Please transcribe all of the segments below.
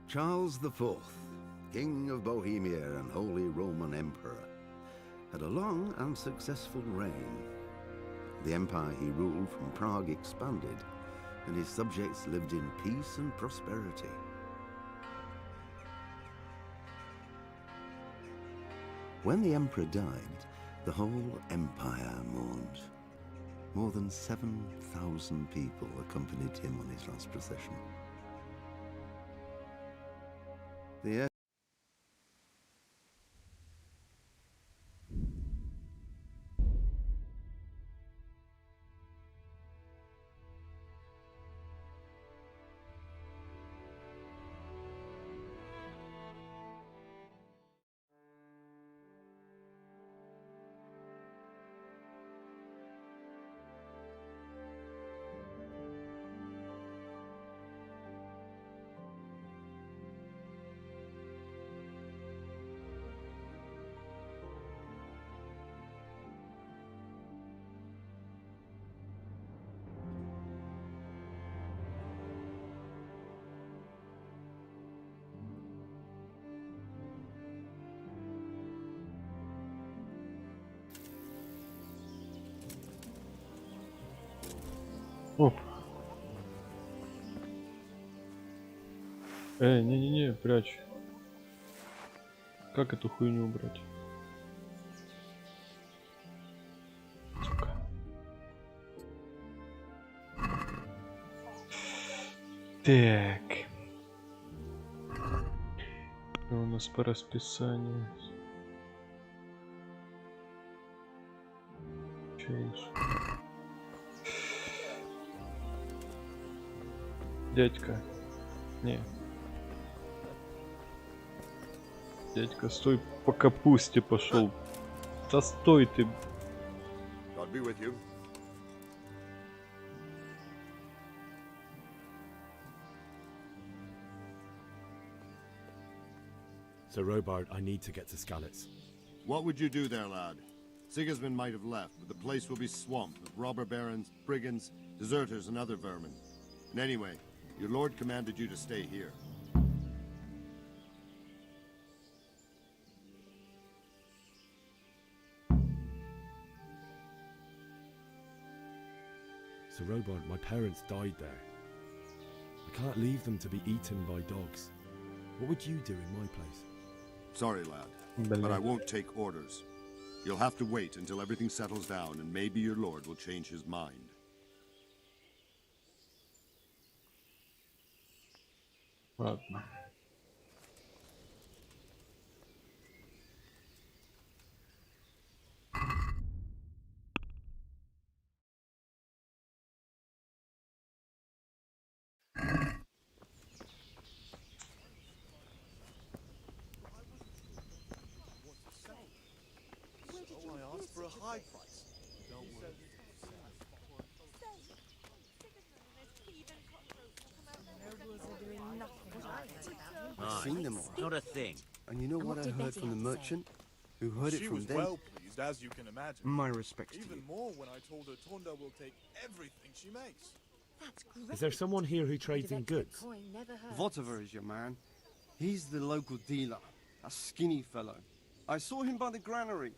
Charles IV, King of Bohemia and Holy Roman Emperor, had a long and successful reign. The empire he ruled from Prague expanded, and his subjects lived in peace and prosperity. When the emperor died, the whole empire mourned. More than 7,000 people accompanied him on his last procession. The Оп. Не-не-не, прячь. Как эту хуйню убрать? Сука. Так. Что у нас по расписанию? Чейз. Дядька. Не. Дядька, стой, по капусте пошел. Да стой ты. God be with you. Sir Robard, I need to get to Skalitz. What would you do there, lad? Sigismund might have left, but the place will be swamped with robber barons, brigands, deserters, and other vermin. And anyway, your lord commanded you to stay here. Sir Robard, my parents died there. I can't leave them to be eaten by dogs. What would you do in my place? Sorry, lad, but I won't take orders. You'll have to wait until everything settles down, and maybe your lord will change his mind. Ладно. Seen them all. Not a thing. And you know what I heard from the merchant? Who heard it She from was them? well pleased, as you can imagine. My respects to Even you. more when I told her Tonda will take everything she makes. That's great. Is there someone here who trades in goods? Coin never hurt. Votiver is your man. He's the local dealer. A skinny fellow. I saw him by the granary.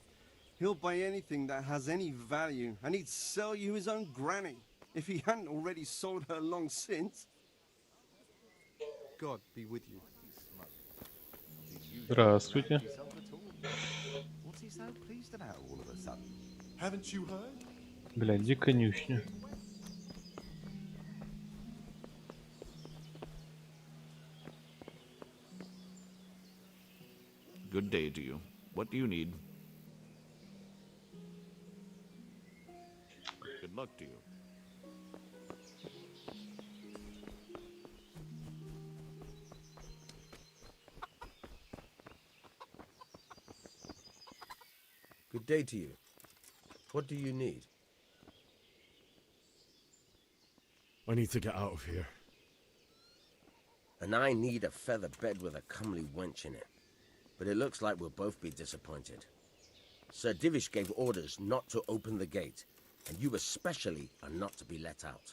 He'll buy anything that has any value, and he'd sell you his own granny, if he hadn't already sold her long since. God be with you. Здравствуйте. What's he so pleased about all of a sudden? Haven't you heard? Бля, иди конюшня. Good day to you. What do you need? Good luck to you. Good day to you. What do you need? I need to get out of here. And I need a feather bed with a comely wench in it. But it looks like we'll both be disappointed. Sir Divish gave orders not to open the gate, and you especially are not to be let out.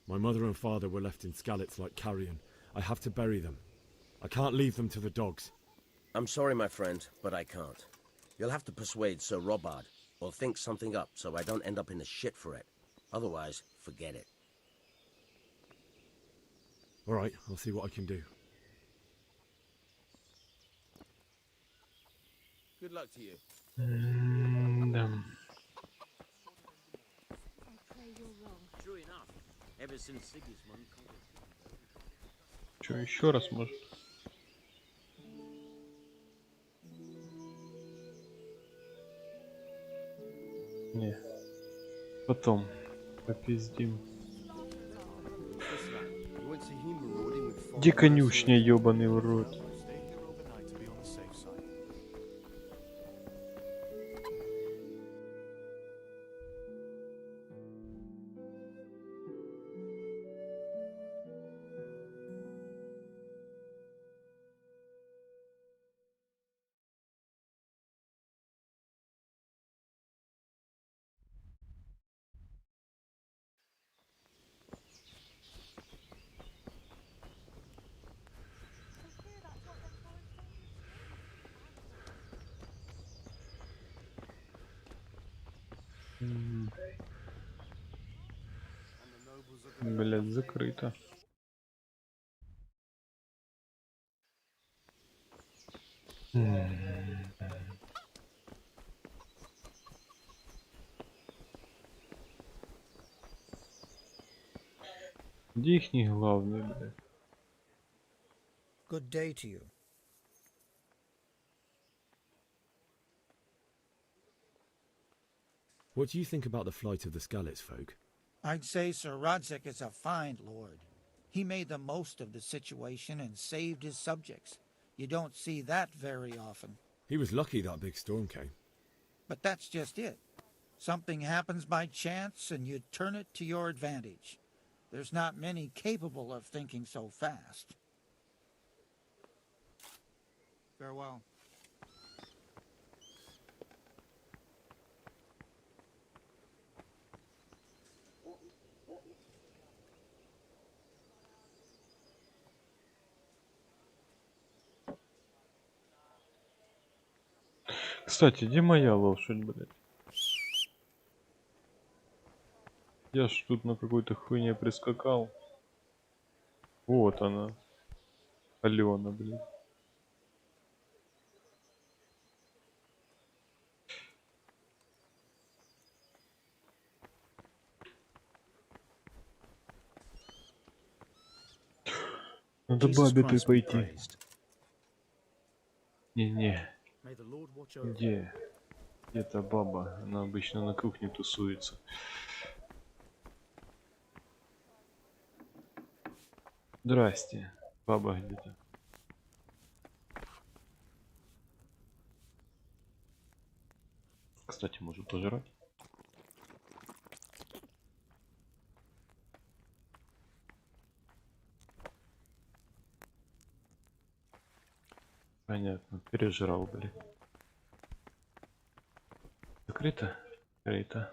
My mother and father were left in Skalitz like carrion. I have to bury them. I can't leave them to the dogs. I'm sorry, my friend, but I can't. You'll have to persuade Sir Robard, or think something up so I don't end up in the shit for it. Otherwise, forget it. All right, I'll see what I can do. Good luck to you. Да. True enough. Ever since Sigismund conquered... Что, еще раз, может? Не. Потом. Попиздим. You won't see him marauding with foreign Где конюшня, mercenaries. ёбаный в рот? Stay here overnight to be on the safe side. Блядь, закрыто. Где ихний главный, блядь? Good day to you. What do you think about the flight of the Skalitz folk? I'd say Sir Radzig is a fine lord. He made the most of the situation and saved his subjects. You don't see that very often. He was lucky that big storm came. But that's just it. Something happens by chance and you turn it to your advantage. There's not many capable of thinking so fast. Farewell. Кстати, где моя лошадь, блядь? Я ж тут на какой-то хуйне прискакал. Вот она. Алена, блядь. Надо бабе той пойти. Не-не. Где? Где-то баба. Она обычно на кухне тусуется. Здрасте. Баба где-то. Кстати, может пожрать? Понятно. Пережрал, блин. Закрыто? Закрыто.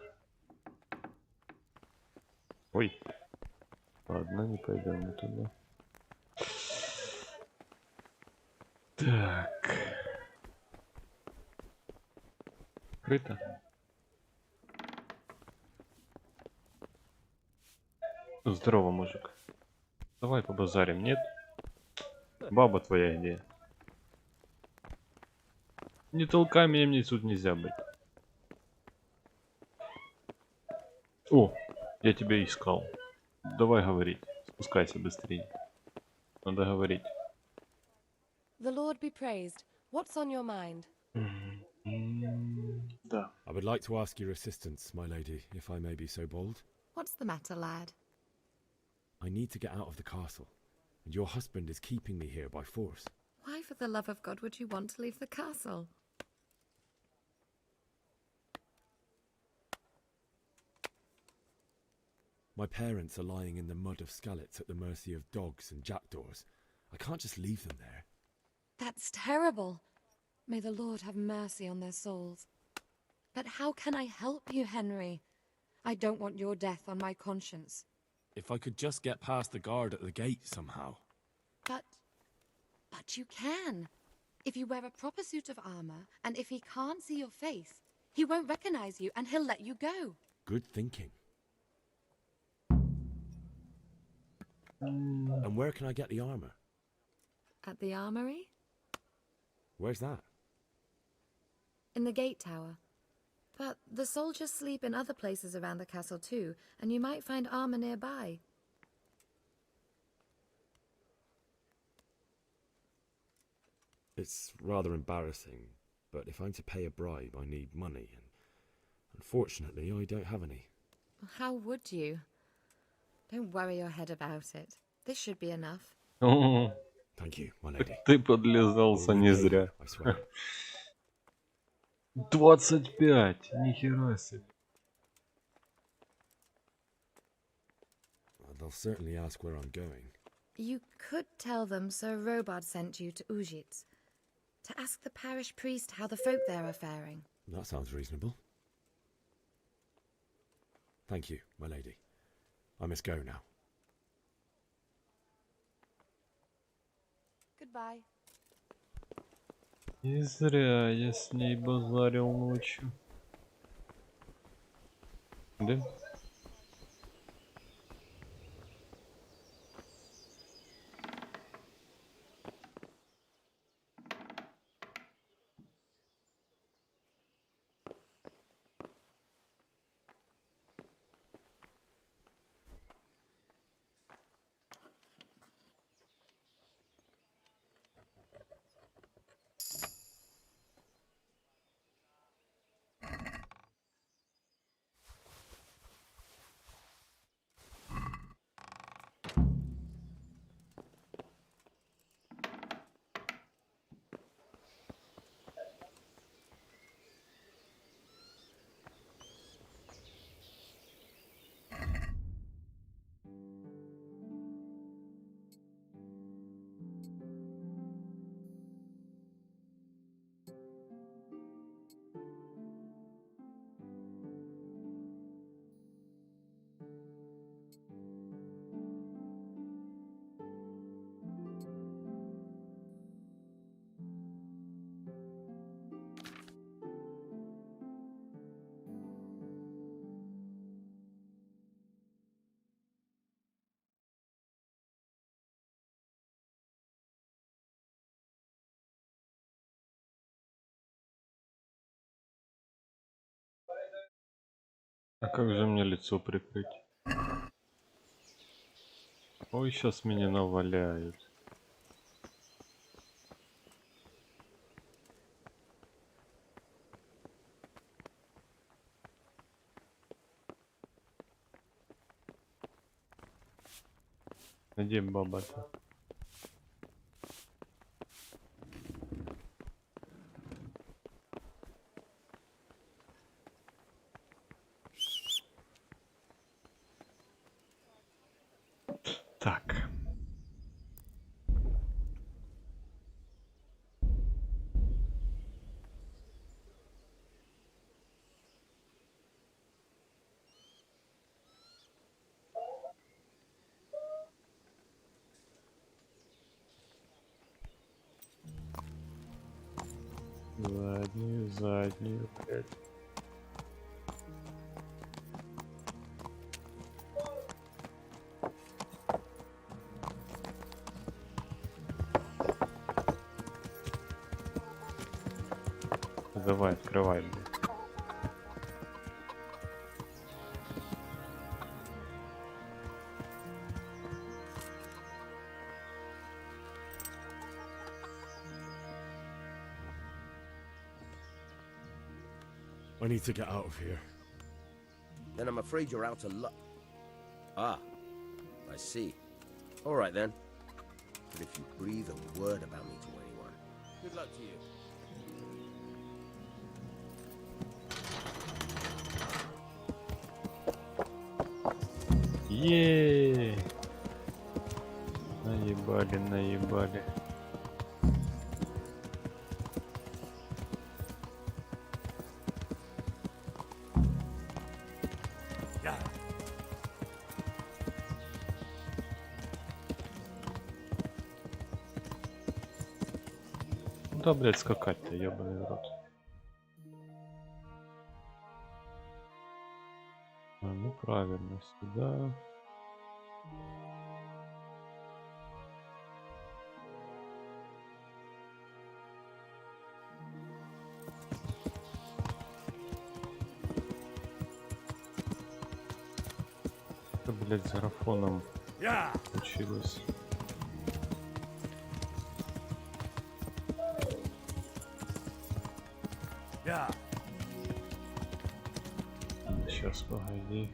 Ой. Ладно, не пойдем мы туда. Так. Закрыто. Здорово, мужик. Давай побазарим, нет? Баба твоя где? Не толкай меня, мне тут нельзя быть. О, я тебя искал. Давай говорить. Спускайся быстрее. Надо говорить. The Lord be praised. What's on your mind? Да. I would like to ask your assistance, my lady, if I may be so bold. What's the matter, lad? I need to get out of the castle, and your husband is keeping me here by force. Why, for the love of God, would you want to leave the castle? My parents are lying in the mud of Skalitz at the mercy of dogs and jackdaws. I can't just leave them there. That's terrible. May the Lord have mercy on their souls. But how can I help you, Henry? I don't want your death on my conscience. If I could just get past the guard at the gate somehow. But you can. If you wear a proper suit of armor, and if he can't see your face, he won't recognize you and he'll let you go. Good thinking. And where can I get the armor? At the armory? Where's that? In the gate tower. But the soldiers sleep in other places around the castle too, and you might find armor nearby. It's rather embarrassing, but if I'm to pay a bribe, I need money, and unfortunately, I don't have any. How would you? Don't worry your head about it. This should be enough. Thank you, my lady. Ты подлизался не зря. I swear. 25, нихера себе. They'll certainly ask where I'm going. You could tell them Sir Robard sent you to Ujitz, to ask the parish priest how the folk there are faring. That sounds reasonable. Thank you, my lady. I must go now. Goodbye. Не зря я с ней базарил ночью. Да? А как же мне лицо прикрыть? Ой, сейчас меня наваляют. Где баба-то? Так. Заднюю, блядь. Давай, открывай, блядь. I need to get out of here. Then I'm afraid you're out of luck. Ah, I see. All right then. But if you breathe a word about me to anyone, good luck to you. Еее! Наебали, наебали. куда, блядь, скакать-то, ебаный в рот? А, ну правильно, сюда. Что, блядь, с графоном случилось? Сейчас, погоди.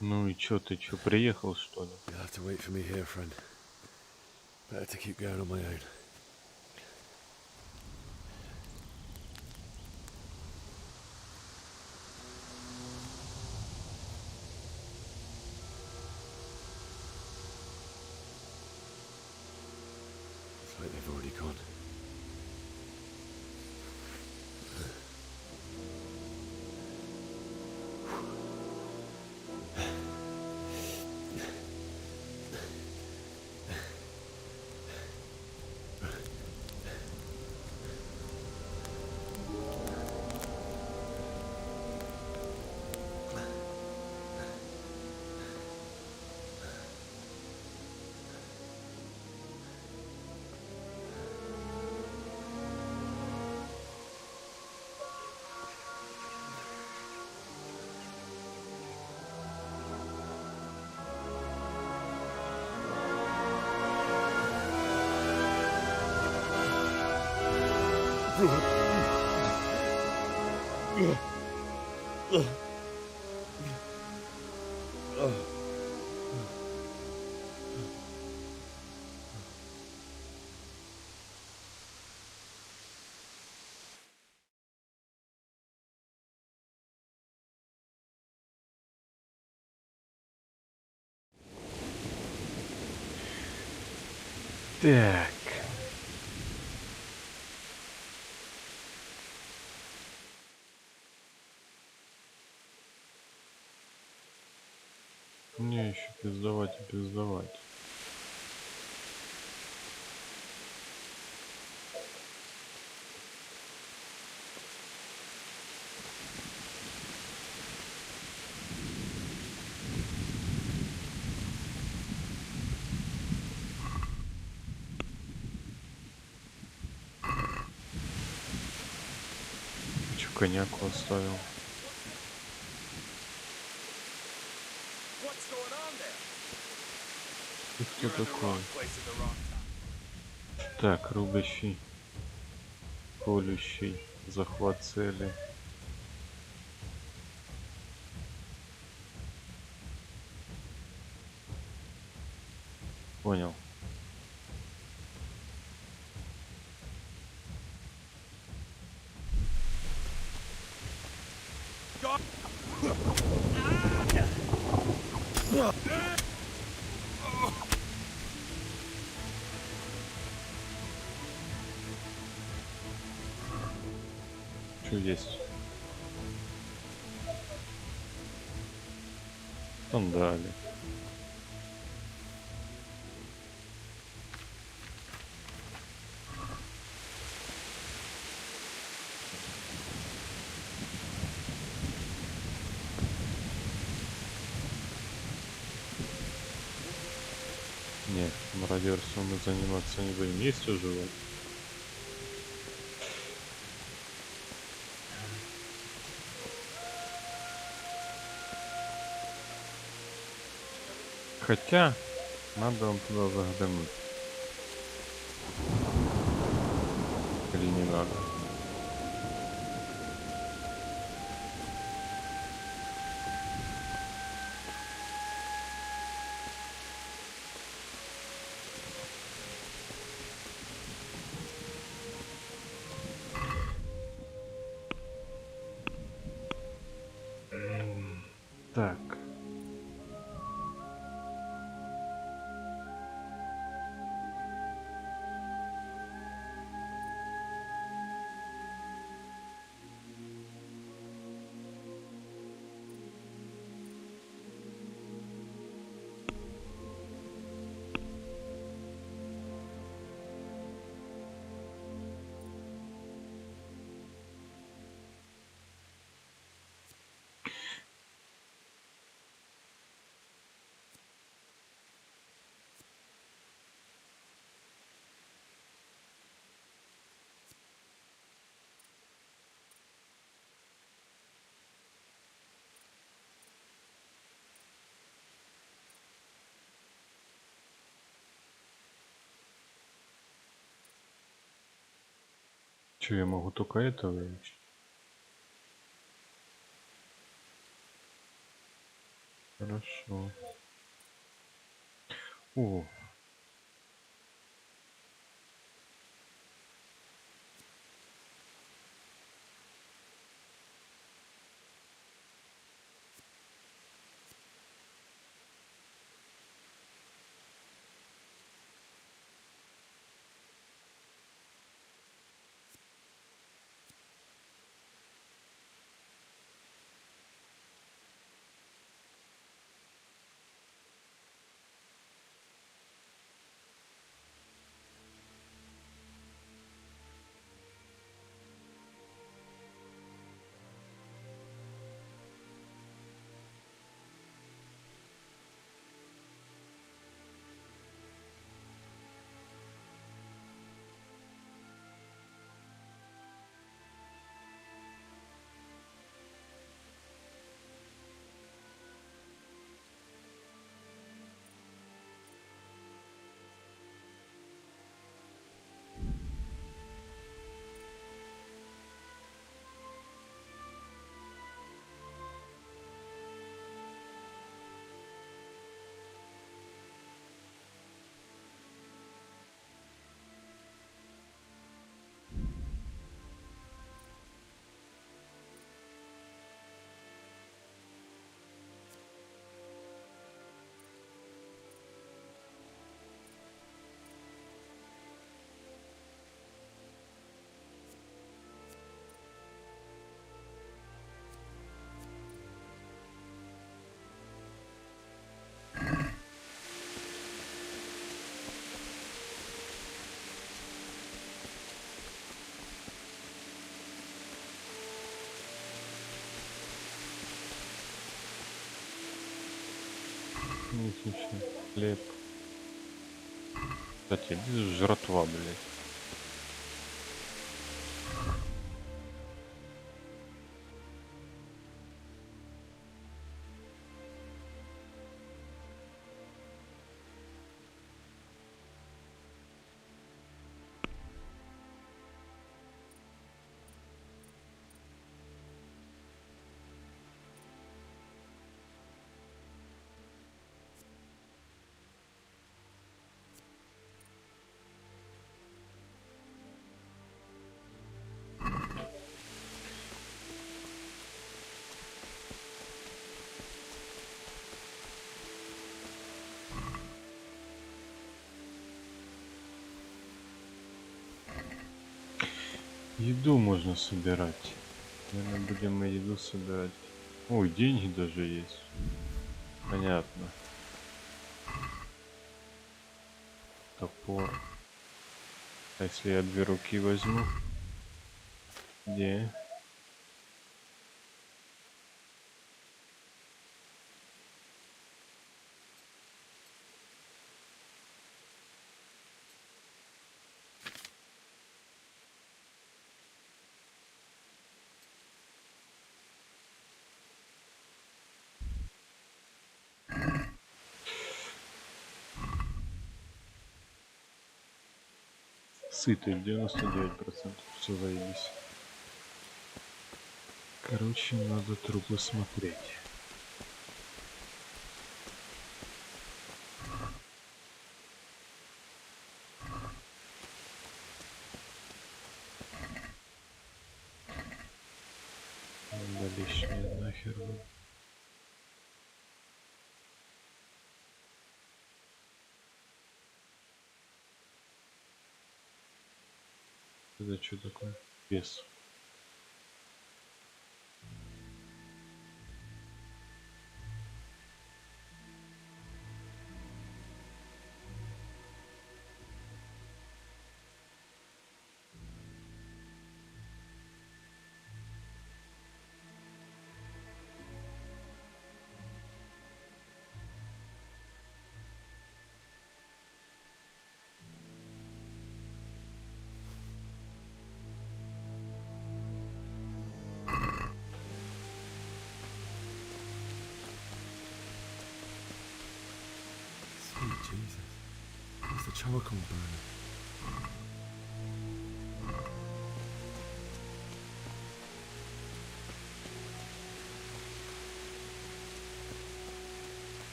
Ну и чё, ты чё, приехал, что ли? You'll have to wait for me here, friend. Better to keep going on my own. It's like they've already gone. Так. Мне еще пиздовать и пиздовать. Че коньяку оставил? Ты кто такой? Так, рубящий, колющий, захват цели. Понял. Что есть? Сандали. Нет, мародерством мы заниматься не будем. Есть уже вот. Хотя, надо вам туда заглянуть. Или не надо? Так. Че, я могу только это выучить? Хорошо. О, отлично. Хлеб. Кстати, здесь жратва, блядь. Еду можно собирать. Наверное, будем мы еду собирать. Ой, деньги даже есть. Понятно. Топор. А если я 2 руки возьму? Где? Сытый, 99%. Все заебись. Короче, надо трупы смотреть. Да лишнее нахер. Это что такое? Вес. Sweet Jesus. It's the charcoal burner.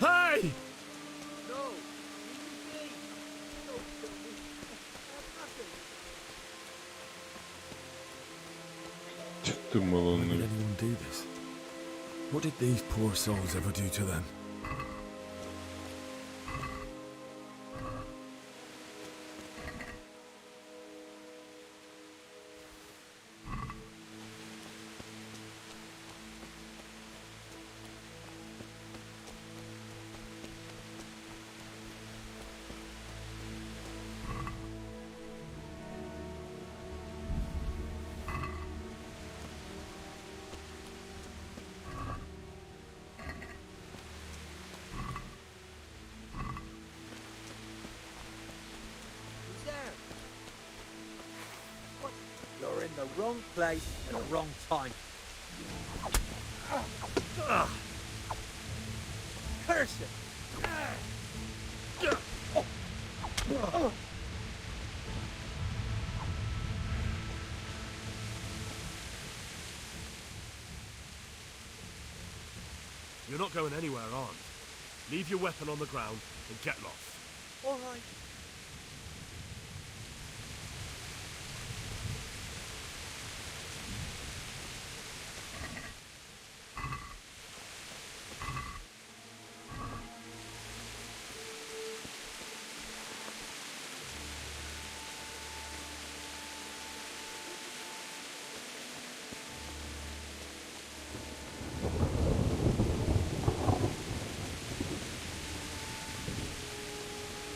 Hey! No! Please! Don't kill me. I have nothing. Думал, Why would он... anyone do this? What did these poor souls ever do to them? Who's there? What? You're in the wrong place at the wrong time. Curse it! You're not going anywhere, aren't you? Leave your weapon on the ground and get lost. All right.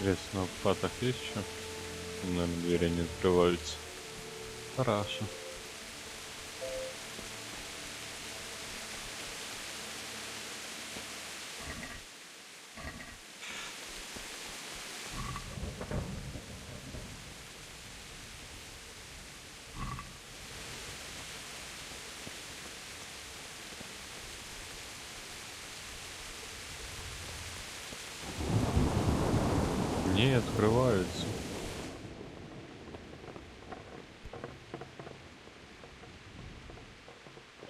Интересно, в хатах есть что? Наверное, двери не открываются. Хорошо. Не открываются.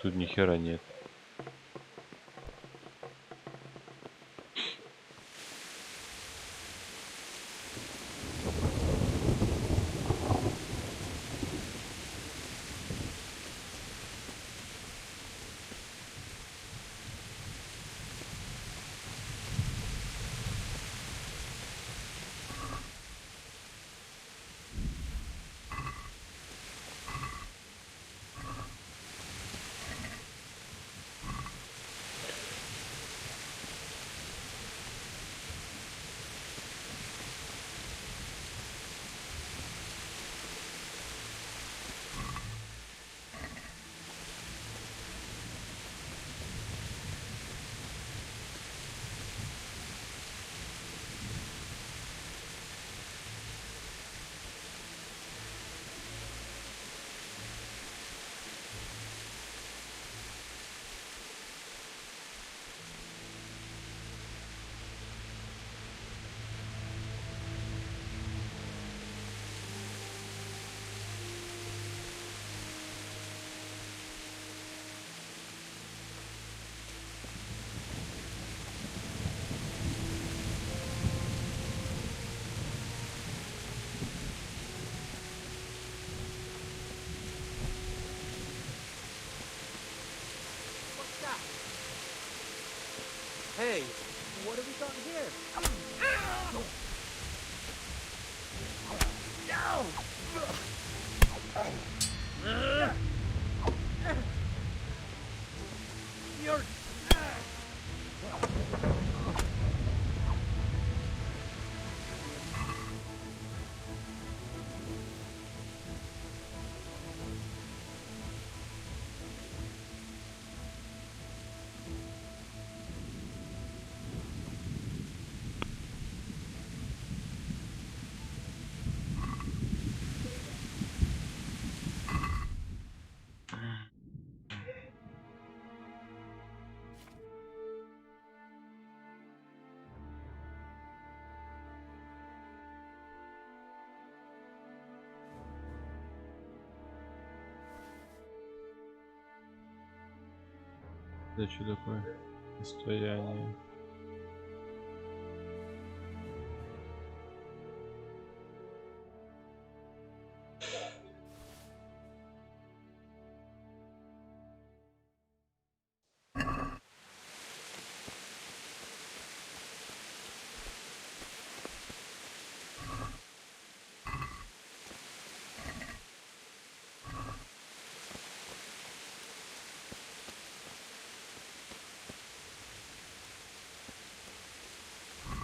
Тут ни хера нет. What have we got here? You're... Это что такое? Состояние.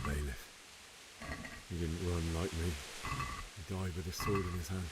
Bailiff. He didn't run like me. He died with a sword in his hand.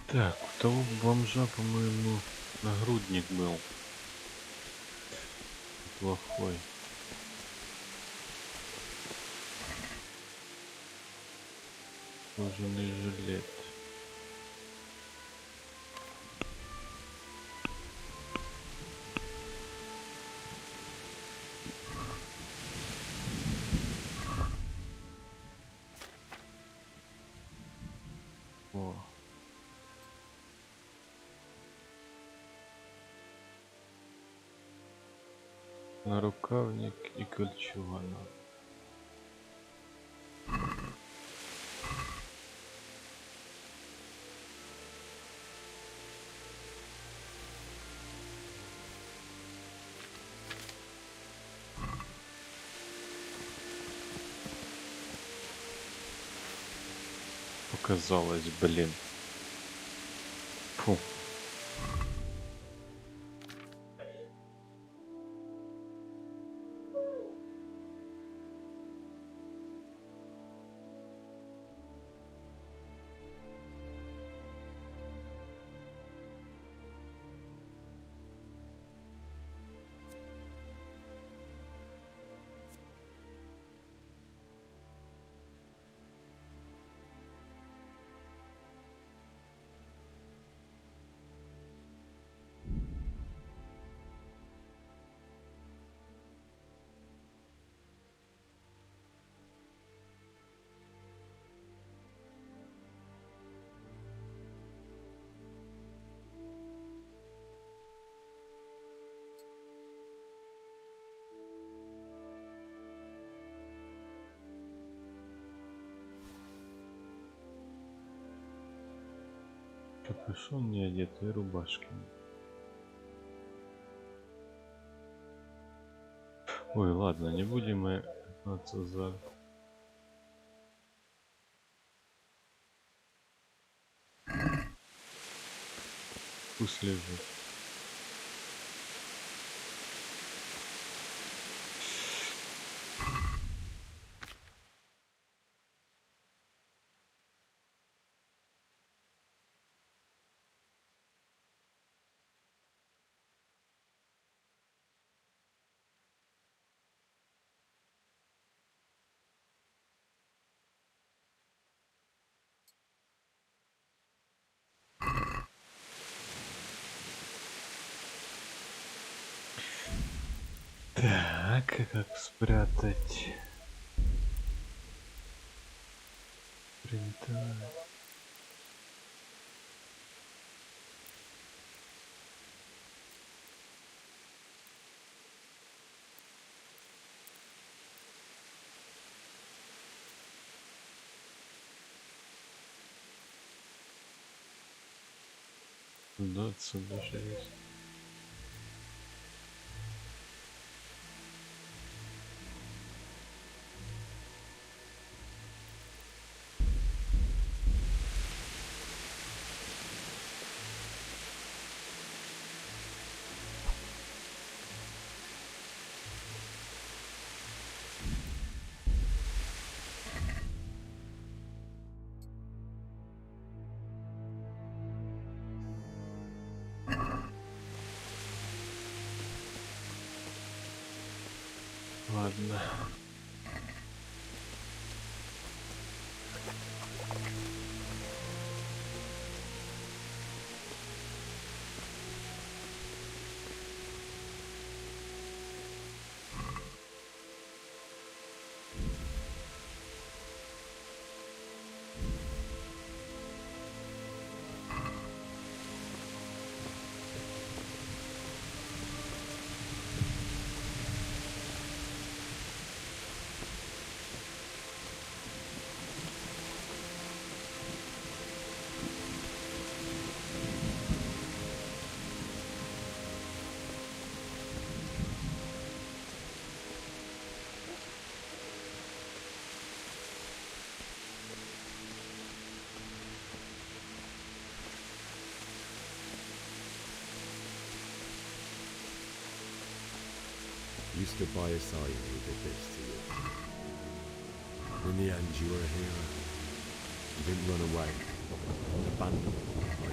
Так, у того бомжа, по-моему, нагрудник был плохой. Кожаный жилет. О. Нарукавник и кольчугана. Показалось, блин. Фу. Капюшон не одетые рубашки. Ой, ладно, не будем мы гнаться за... Пусть лежит. Так, как спрятать? Принтовать. Да, отсюда же есть. Ладно. You stood by his side when he did this to you. In the end, you were a hero. You didn't run away, abandon like me.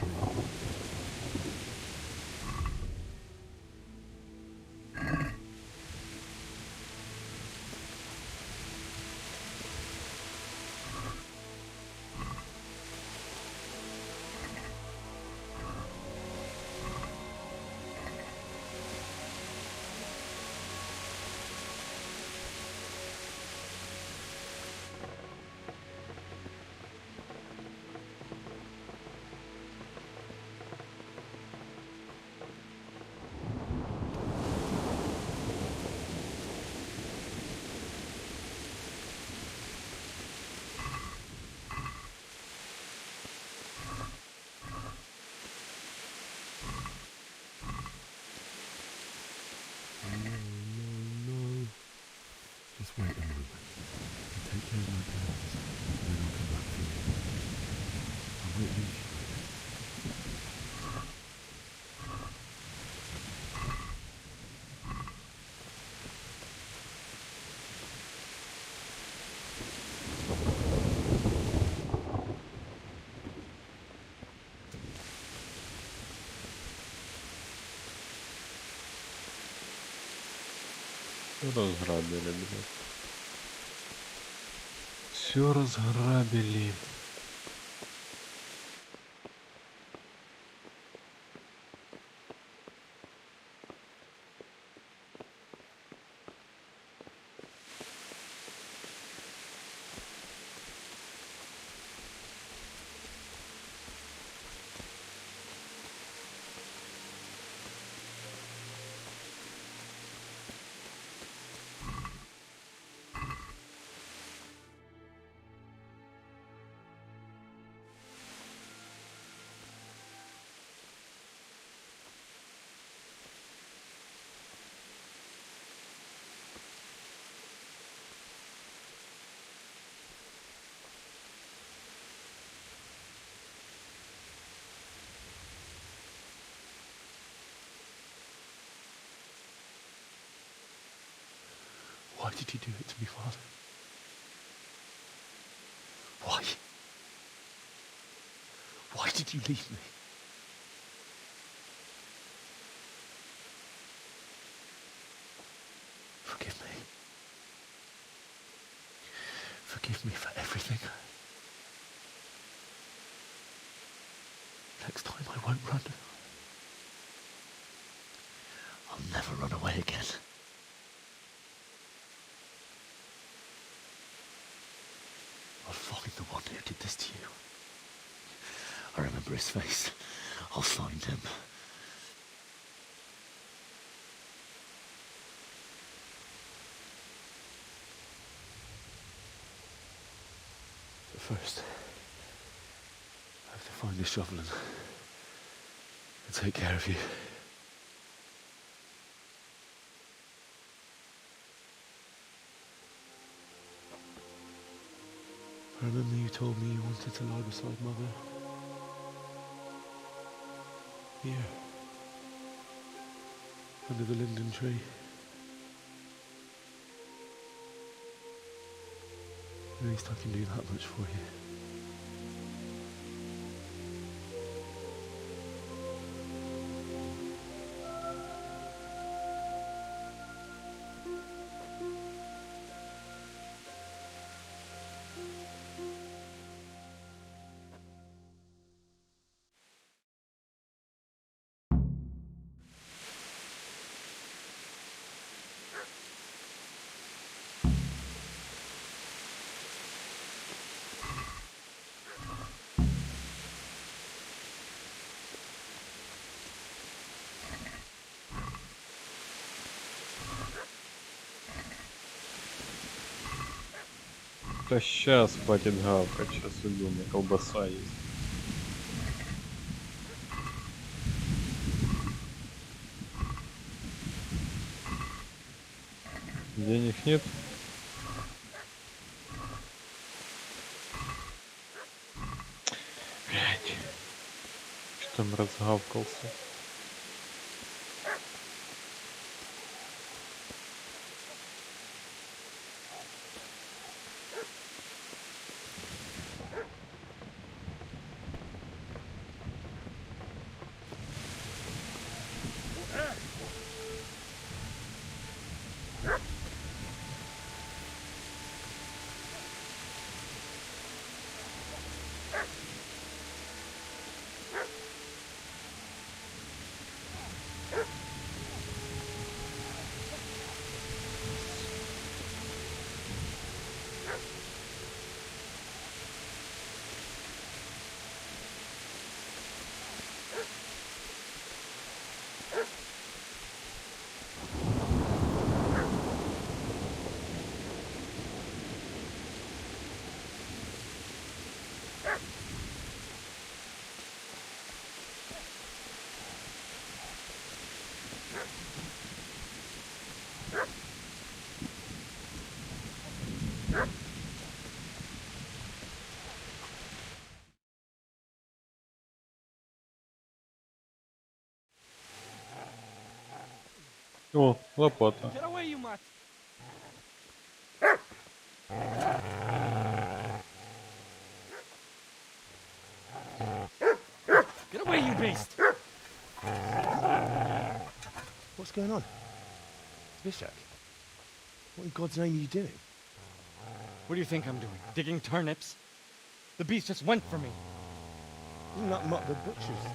No. Just wait a moment. I'll take care of my parents, and then I'll come back for you. I won't leave you like this. Все разграбили, блядь. Все разграбили. Why did you do it to me, Father? Why? Why did you leave me? Forgive me. Forgive me for everything. Next time I won't run. I'll never run away again. who did this to you. I remember his face. I'll find him. But first, I have to find the shovel and take care of you. I remember you told me you wanted to lie beside Mother. Here. Under the linden tree. At least I can do that much for you. Да сейчас хватит гавкать, сейчас иду, у меня колбаса есть. Денег нет? Блять. Что там разгавкался? О, лопата. Get away, you mutt! Get away, you beast! What's going on? Bishak? What in God's name are you doing? What do you think I'm doing? Digging turnips? The beast just went for me. Isn't that Mutt the butcher's?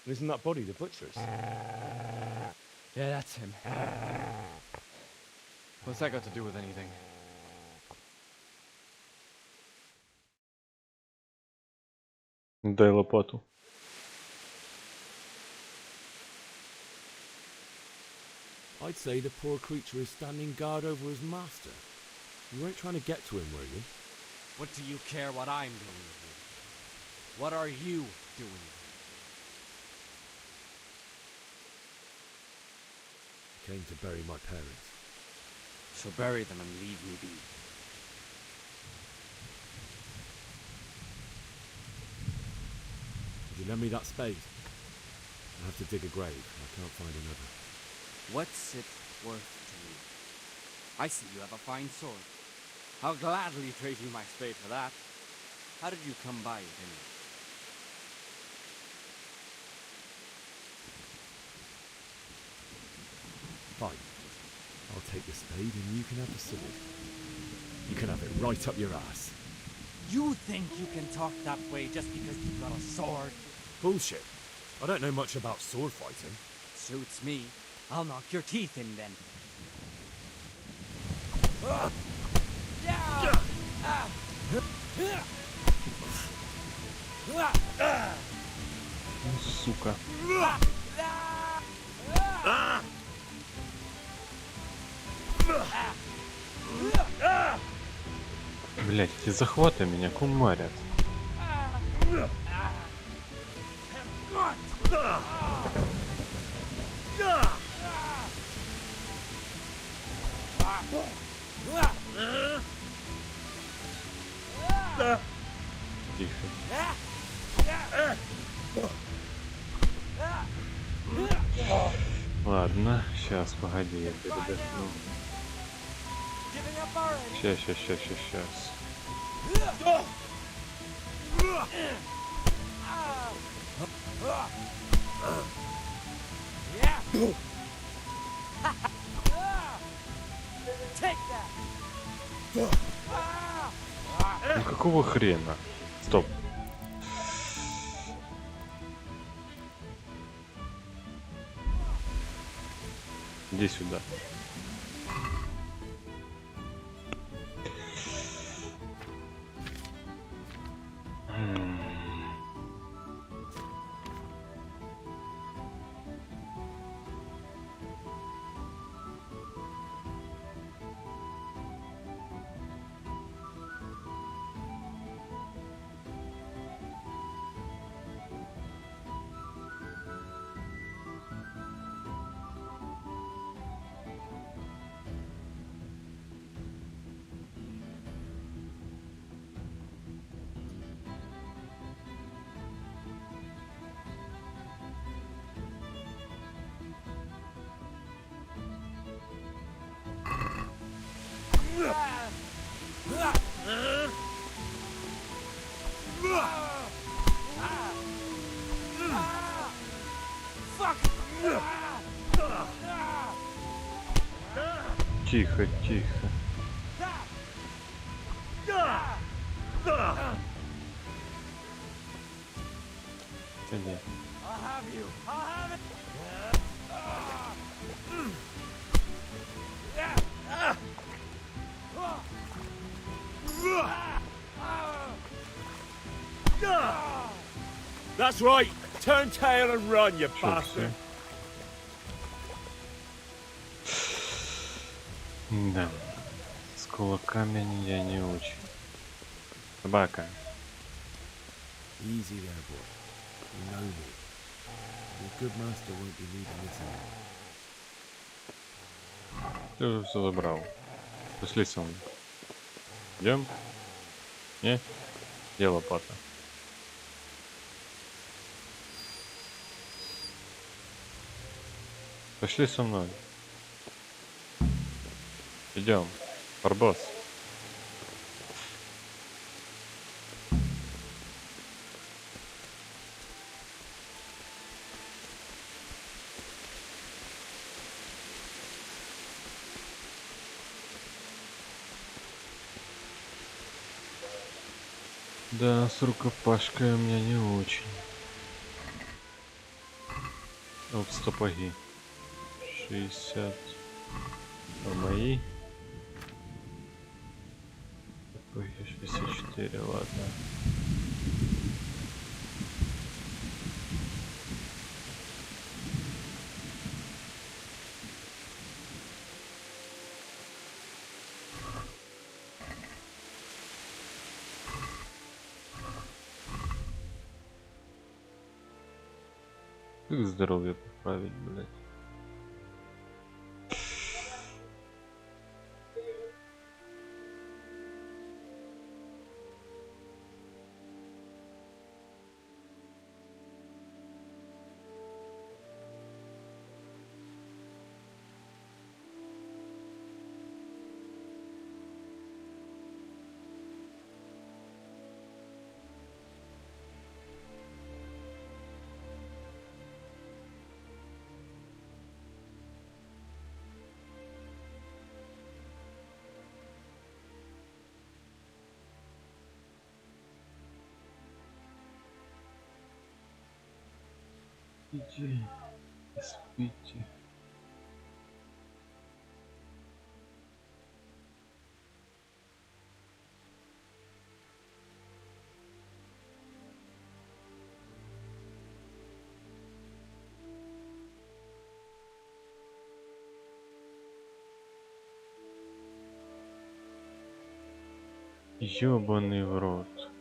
Isn't that body the butcher's? Yeah, that's him. What's that got to do with anything? Дай лопату. I'd say the poor creature is standing guard over his master. You weren't trying to get to him, were you? What do you care what I'm doing here? What are you doing? Came to bury my parents. So bury them and leave me be. Would you lend me that spade? I have to dig a grave. I can't find another. What's it worth to you? I see you have a fine sword. I'll gladly trade you my spade for that. How did you come by it anyway? Fine. I'll take the spade and you can have the sword. You can have it right up your ass. You think you can talk that way just because you've got a sword? Bullshit. I don't know much about sword fighting. Suits me. I'll knock your teeth in then. Ну, сука. Блять, эти захваты меня кумарят. Тихо. Ладно, сейчас, погоди, я передохну. Сейчас. Ну какого хрена? Стоп. Иди сюда. Тихо. Иди. That's right. Turn tail and run, you Чё, bastard. Да. С кулаками я не очень. Собака. Easy there, boy. You know me. Your good master won't be leaving this out. Ты уже все забрал. Пошли со мной. Идем? Не? Где лопата? Пошли со мной. Идем. Барбос. Да, с рукопашкой у меня не очень. Вот стопаги. 60. А мои? Стопаги 64, ладно. Как здоровье поправить, блядь? Спите, спите. Ёбаный в рот.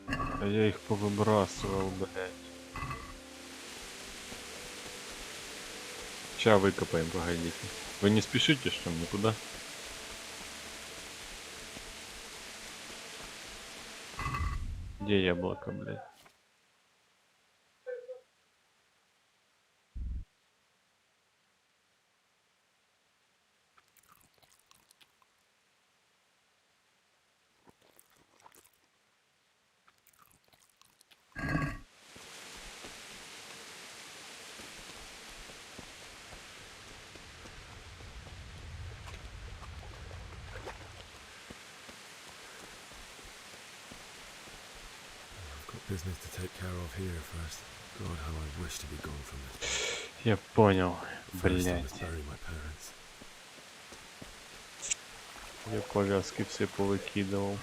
А я их повыбрасывал, блядь. Ща выкопаем, погодите. Вы не спешите, что ли, никуда? Где яблоко, блядь? Got business to take care of here first. God, how I wish to be gone from this. Я понял, First, I must блядь. bury my parents. Я повязки все повыкидывал.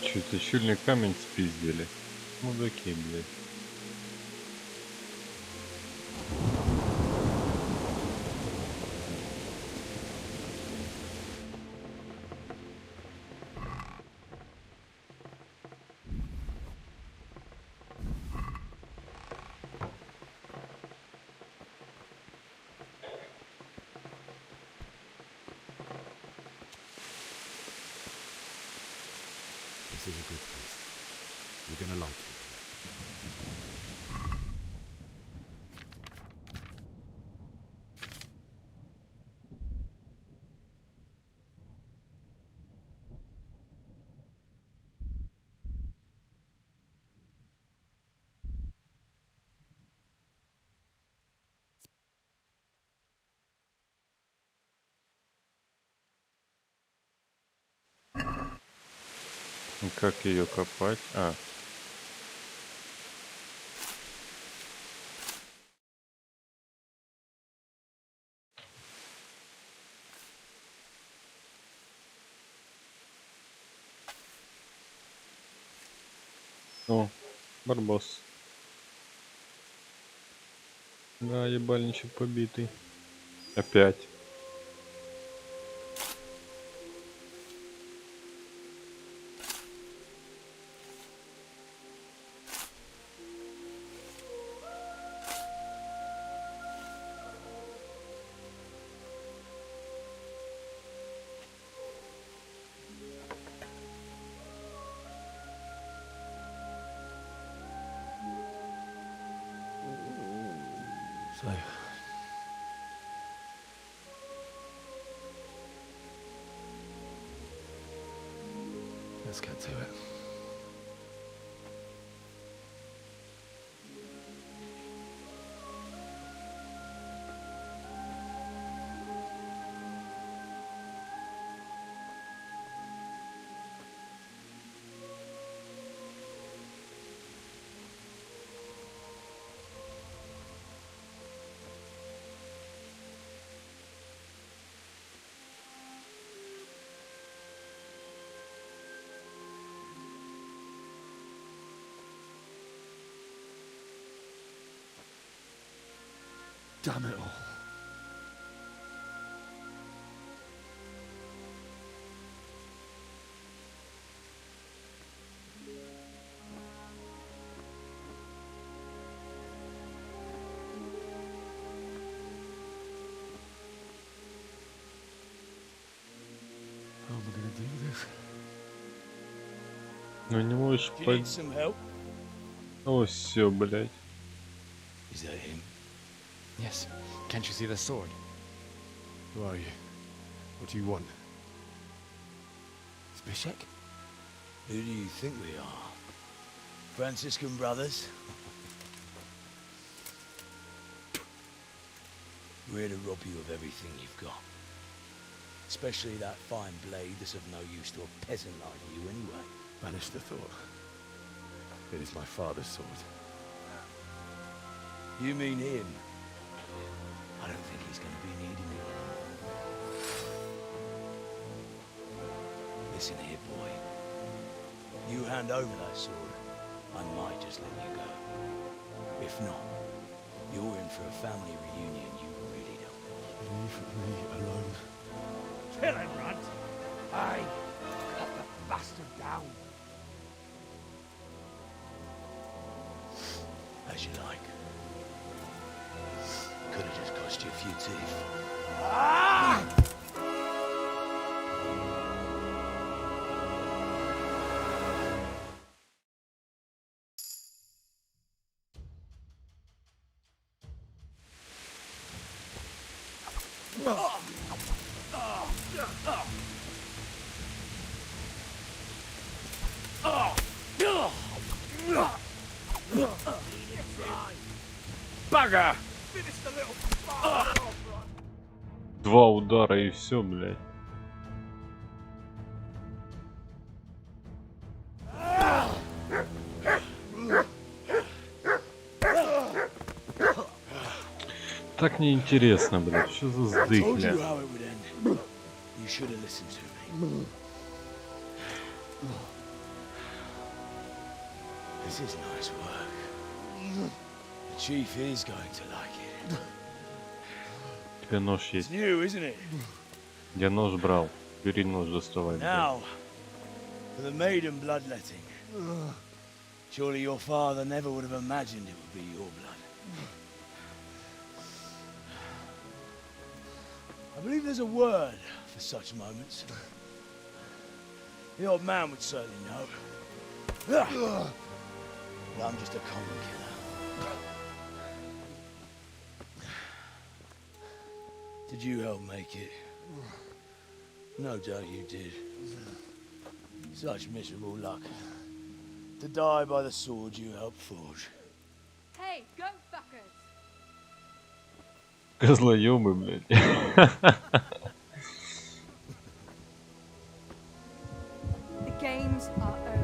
Чё-то щельный камень спиздили. Мудаки, блядь. This is a good place. You're gonna like it. Как ее копать? А. О, барбос. Да, ебальничек побитый. Опять. So, let's get to it. Damn it all. Ну не можешь Do you под... need some help? О, все, блядь. Is that him? Yes. Can't you see the sword? Who are you? What do you want? Zbyszek? Who do you think we are? Franciscan brothers? We're here to rob you of everything you've got. Especially that fine blade that's of no use to a peasant like you anyway. Banish the thought. It is my father's sword. You mean him? I don't think he's going to be needing it. Listen here, boy. You hand over that sword, I might just let you go. If not, you're in for a family reunion you really don't want. Leave me alone. Kill him, Runt! Aye! Cut the bastard down! As you like. Could have just cost you a few teeth. Ah! Бага! Два удара и все, блядь. Так неинтересно, блядь. Что за сдыхля? You should have listened to me. This is nice work. The chief is going to like it. Тебе нож есть. It's new, isn't it? Я нож брал. Бери нож, доставай. Now, for the maiden bloodletting. Surely your father never would have imagined it would be your blood. I believe there's a word for such moments. The old man would certainly know. But I'm just a common killer. Did you help make it? No doubt you did. Such miserable luck. To die by the sword you helped forge. Hey, go fuckers! Козлоёбы, блядь. The games are over.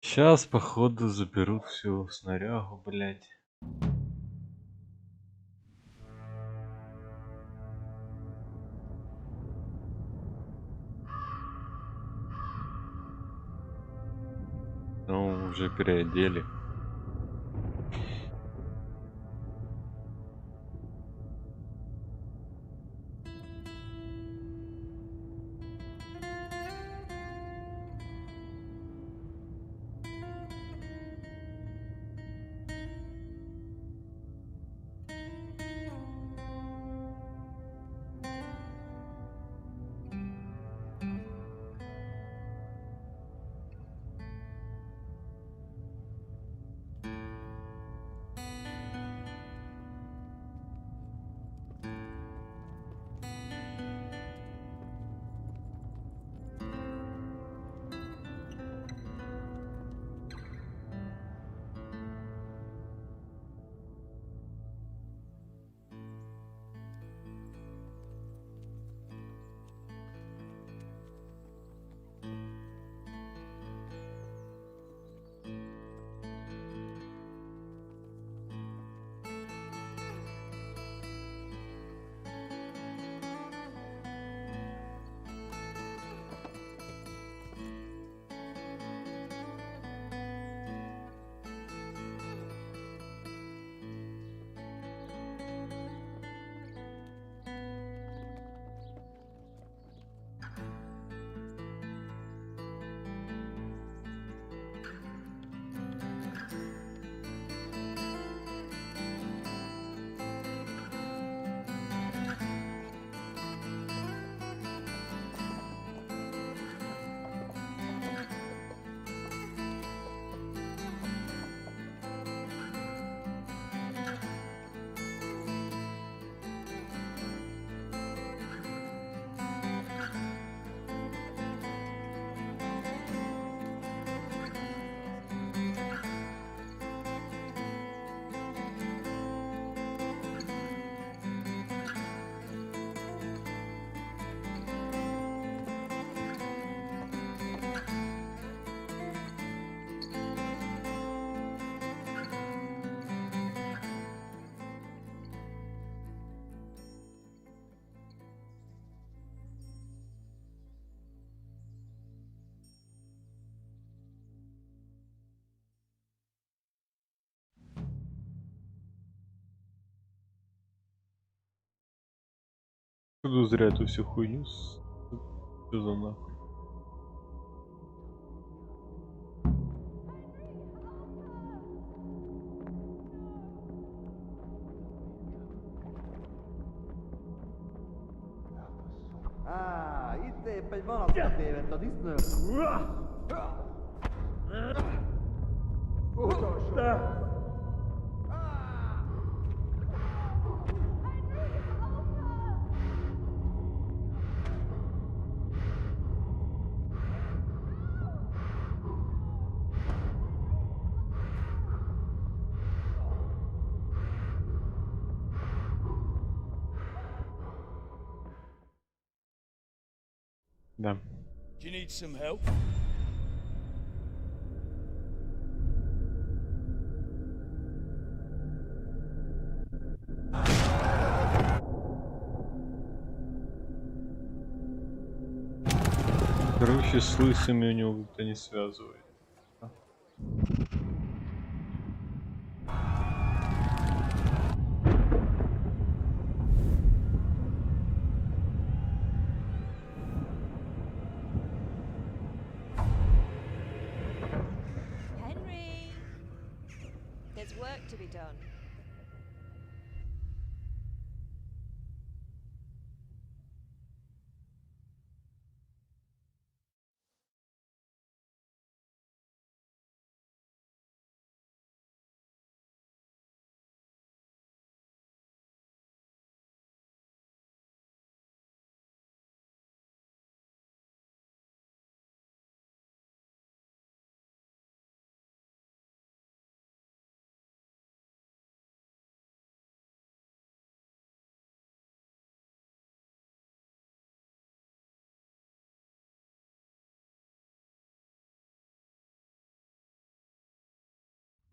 Сейчас, походу, заберут всю снарягу, блядь. Ну, уже переодели. Буду зря эту всю хуйню. Что за нахуй? Itt épp egy malasztot tévedt a disznő. Utolsó. Да. Do you need some help? Короче, с лысыми у него как-то не связывает. Henry! There's work to be done.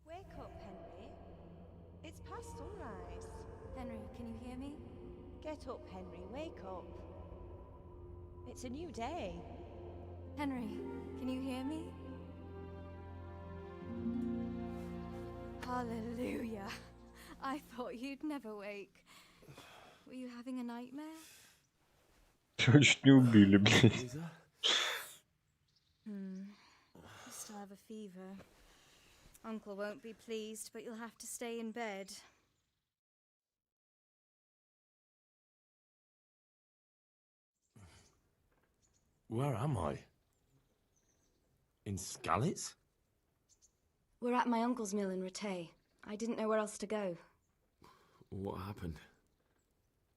Wake up, Henry. It's past sunrise. Henry, can you hear me? Get up, Henry. Wake up. It's a new day. Henry, can you hear me? Hallelujah. I thought you'd never wake. Were you having a nightmare? Чуть не убили, блядь. You still have a fever. Uncle won't be pleased, but you'll have to stay in bed. Where am I? In Skalitz? We're at my uncle's mill in Rattay. I didn't know where else to go. What happened?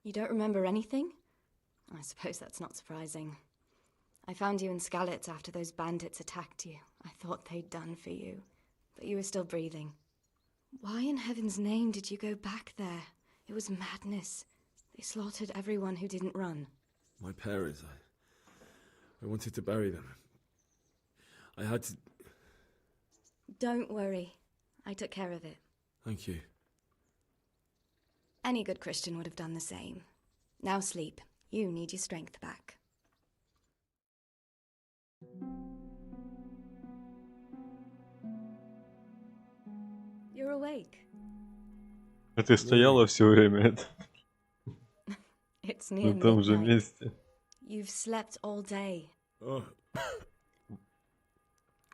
You don't remember anything? I suppose that's not surprising. I found you in Skalitz after those bandits attacked you. I thought they'd done for you, but you were still breathing. Why in heaven's name did you go back there? It was madness. They slaughtered everyone who didn't run. My parents, I wanted to bury them. I had to... Don't worry. I took care of it. Thank you. Any good Christian would have done the same. Now sleep. You need your strength back. You're awake. А ты стояла все время это? It's near На том же midnight. месте. You've slept all day. Oh.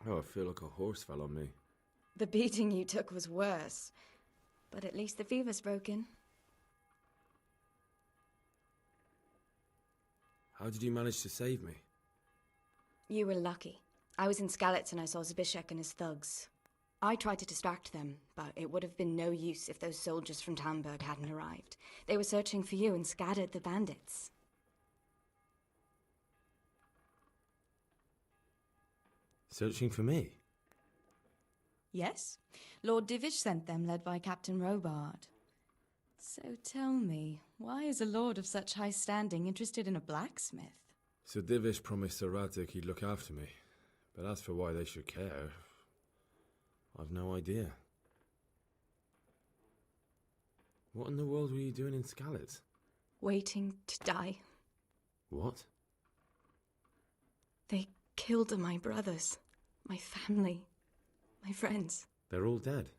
Oh, I feel like a horse fell on me. The beating you took was worse. But at least the fever's broken. How did you manage to save me? You were lucky. I was in Skalitz and I saw Zbyszek and his thugs. I tried to distract them, but it would have been no use if those soldiers from Tamburg hadn't arrived. They were searching for you and scattered the bandits. Searching for me? Yes. Lord Divish sent them, led by Captain Robard. So tell me, why is a lord of such high standing interested in a blacksmith? Sir Divish promised Sir Radek he'd look after me. But as for why they should care, I've no idea. What in the world were you doing in Skalitz? Waiting to die. What? They killed my brothers, my family, my friends. They're all dead.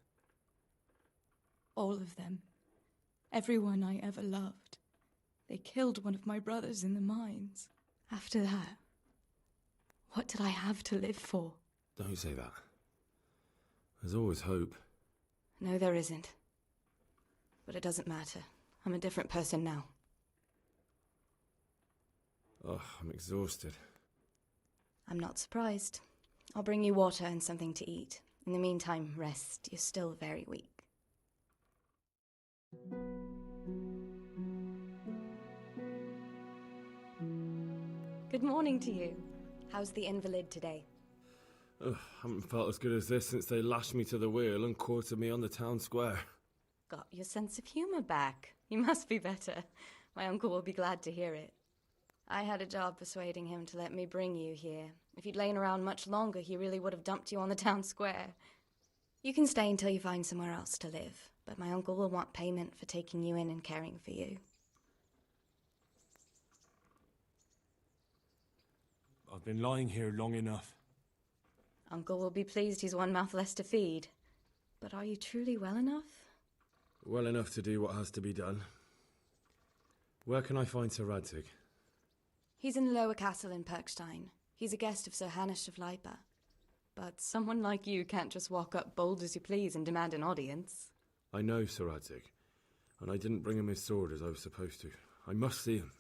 All of them. Everyone I ever loved. They killed one of my brothers in the mines. After that, what did I have to live for? Don't say that. There's always hope. No, there isn't. But it doesn't matter. I'm a different person now. Oh, I'm exhausted. I'm not surprised. I'll bring you water and something to eat. In the meantime, rest. You're still very weak. Good morning to you. How's the invalid today? Ugh, haven't felt as good as this since they lashed me to the wheel and quartered me on the town square. Got your sense of humor back. You must be better. My uncle will be glad to hear it. I had a job persuading him to let me bring you here. If you'd lain around much longer, he really would have dumped you on the town square. You can stay until you find somewhere else to live, but my uncle will want payment for taking you in and caring for you. I've been lying here long enough. Uncle will be pleased he's one mouth less to feed. But are you truly well enough? Well enough to do what has to be done. Where can I find Sir Radtig? He's in the lower castle in Perkstein. He's a guest of Sir Hanush of Leipa. But someone like you can't just walk up bold as you please and demand an audience. I know Sir Radtig, and I didn't bring him his sword as I was supposed to. I must see him.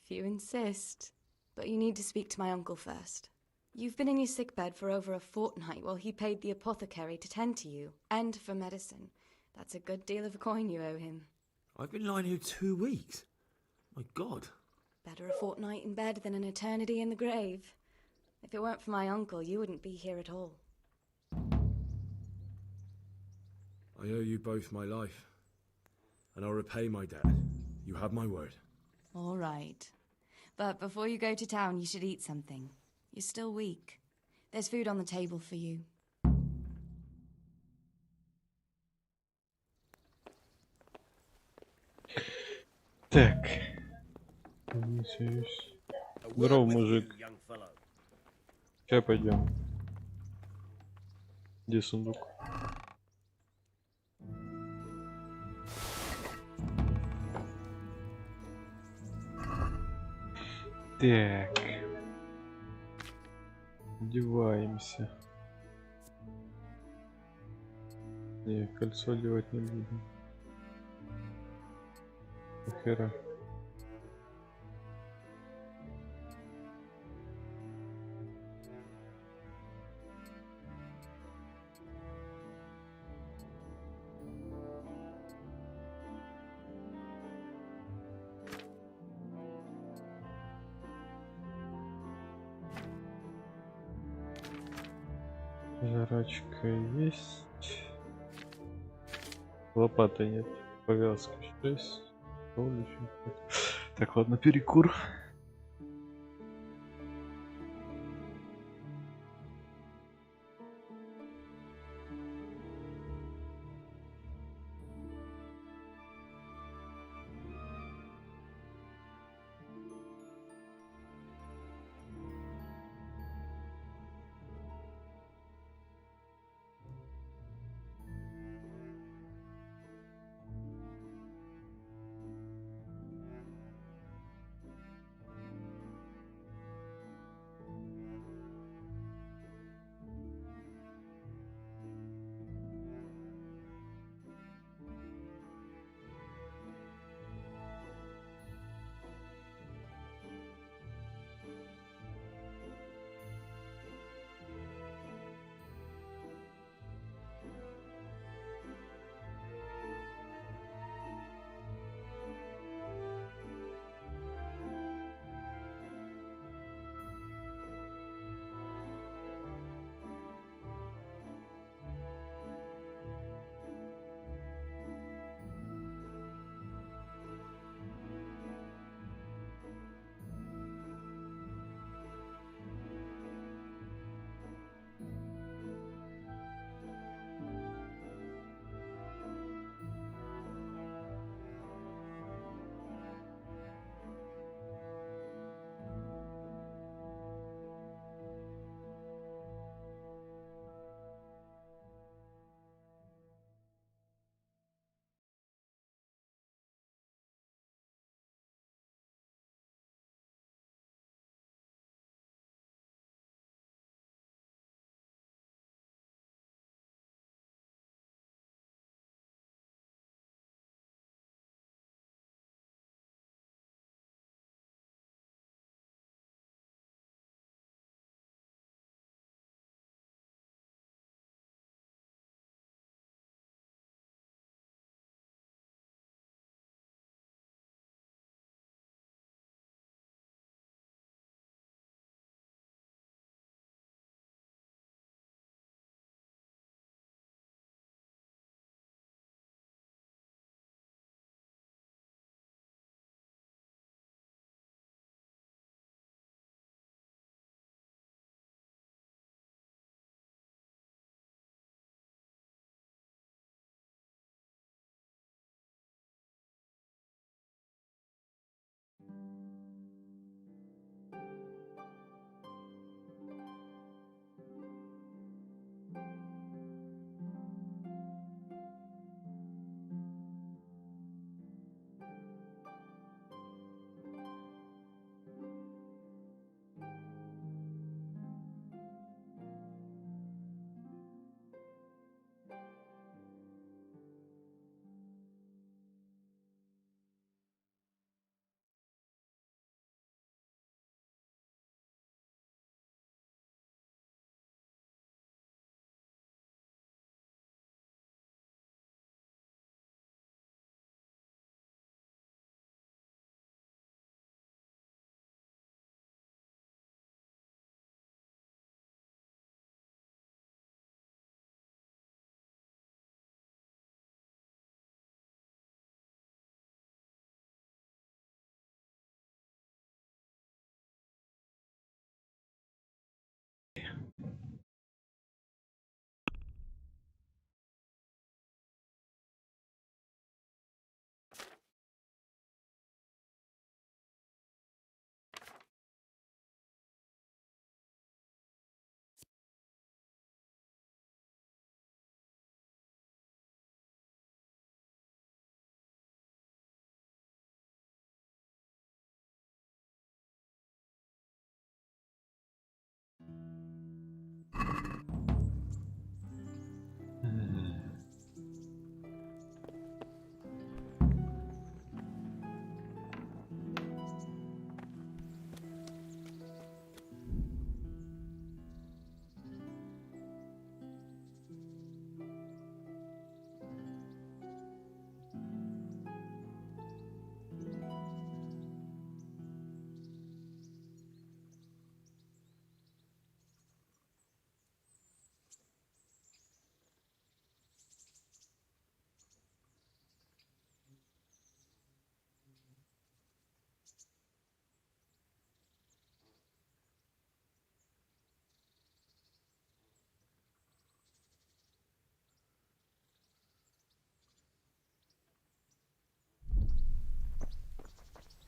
If you insist. But you need to speak to my uncle first. You've been in your sickbed for over a fortnight while he paid the apothecary to tend to you, and for medicine. That's a good deal of coin you owe him. I've been lying here 2 weeks. My God. Better a fortnight in bed than an eternity in the grave. If it weren't for my uncle, you wouldn't be here at all. I owe you both my life, and I'll repay my debt. You have my word. All right. But before you go to town, you should eat something. You're still weak. There's food on the table for you. Так. Здорово, мужик. Сейчас пойдем. Где сундук? Так. Одеваемся. Не, кольцо одевать не буду. Нахера. Жрачка есть. Лопаты нет. Повязка 6. Так, ладно, перекур.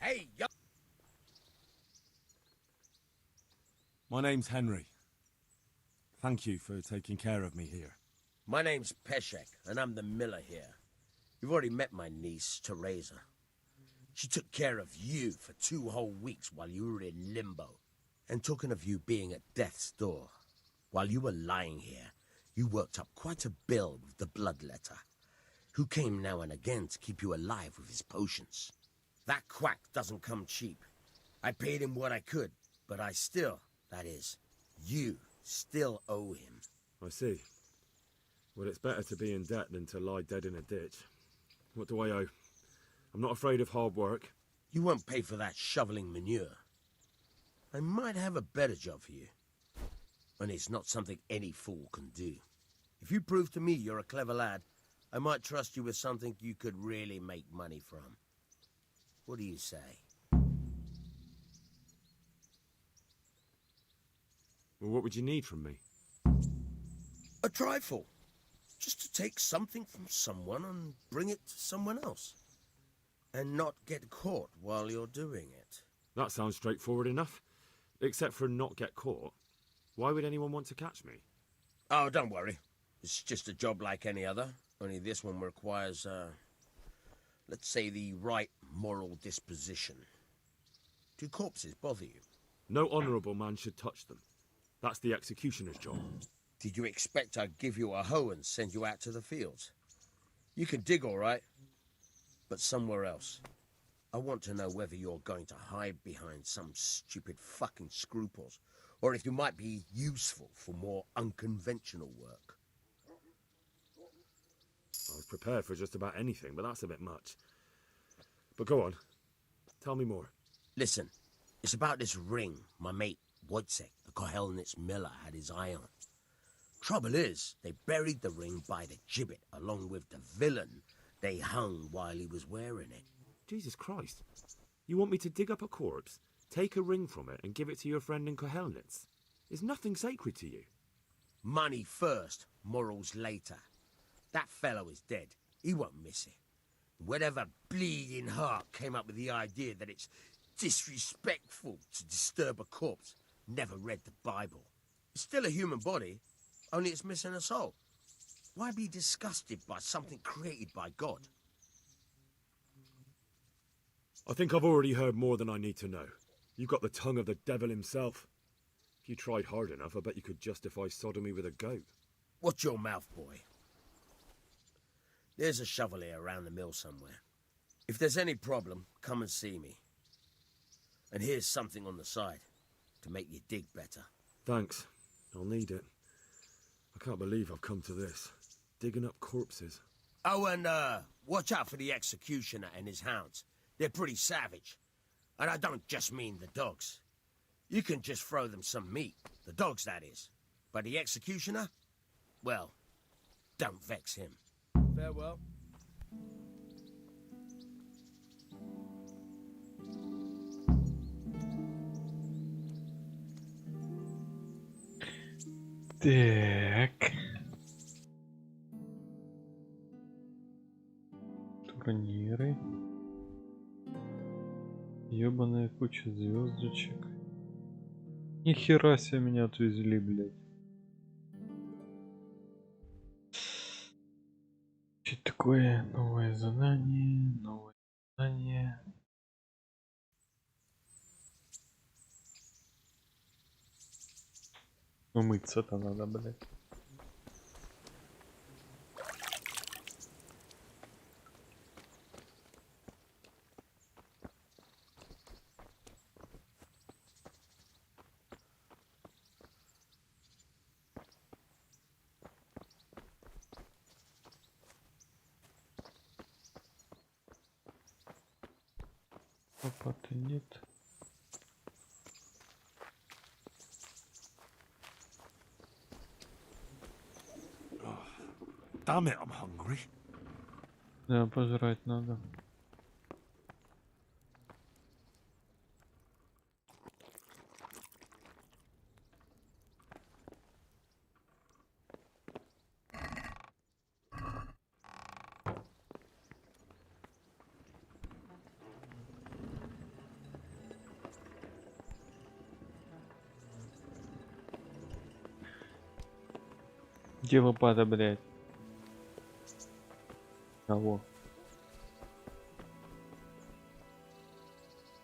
Hey, yo! My name's Henry. Thank you for taking care of me here. My name's Peshek, and I'm the miller here. You've already met my niece, Teresa. She took care of you for 2 whole weeks while you were in limbo. And talking of you being at death's door, while you were lying here, you worked up quite a bill with the bloodletter, who came now and again to keep you alive with his potions. That quack doesn't come cheap. I paid him what I could, but I still, that is, you still owe him. I see. Well, it's better to be in debt than to lie dead in a ditch. What do I owe? I'm not afraid of hard work. You won't pay for that shoveling manure. I might have a better job for you. And it's not something any fool can do. If you prove to me you're a clever lad, I might trust you with something you could really make money from. What do you say? Well, what would you need from me? A trifle. Just to take something from someone and bring it to someone else. And not get caught while you're doing it. That sounds straightforward enough. Except for not get caught. Why would anyone want to catch me? Oh, don't worry. It's just a job like any other. Only this one requires, let's say, the right moral disposition. Do corpses bother you? No honourable man should touch them. That's the executioner's job. Did you expect I'd give you a hoe and send you out to the fields? You can dig all right, but somewhere else. I want to know whether you're going to hide behind some stupid fucking scruples, or if you might be useful for more unconventional work. I was prepared for just about anything, but that's a bit much. But go on. Tell me more. Listen, it's about this ring my mate Wojciech, the Kohelnitz miller, had his eye on. Trouble is, they buried the ring by the gibbet along with the villain they hung while he was wearing it. Jesus Christ. You want me to dig up a corpse, take a ring from it, and give it to your friend in Kohelnitz? Is nothing sacred to you? Money first, morals later. That fellow is dead. He won't miss it. Whatever bleeding heart came up with the idea that it's disrespectful to disturb a corpse never read the Bible. It's still a human body, only it's missing a soul. Why be disgusted by something created by God? I think I've already heard more than I need to know. You've got the tongue of the devil himself. If you tried hard enough, I bet you could justify sodomy with a goat. Watch your mouth, boy. There's a shovel here around the mill somewhere. If there's any problem, come and see me. And here's something on the side to make you dig better. Thanks. I'll need it. I can't believe I've come to this. Digging up corpses. Oh, and watch out for the executioner and his hounds. They're pretty savage. And I don't just mean the dogs. You can just throw them some meat. The dogs, that is. But the executioner? Well, don't vex him. Farewell. Так. Турниры. Ёбаная куча звездочек. Нихера себе меня отвезли, блядь. Что такое? Новое задание. Новое задание. Умыться-то надо, блядь. Лопаты нет. Damn it, I'm hungry. Да, пожрать надо. Где лопата, блядь? Кого?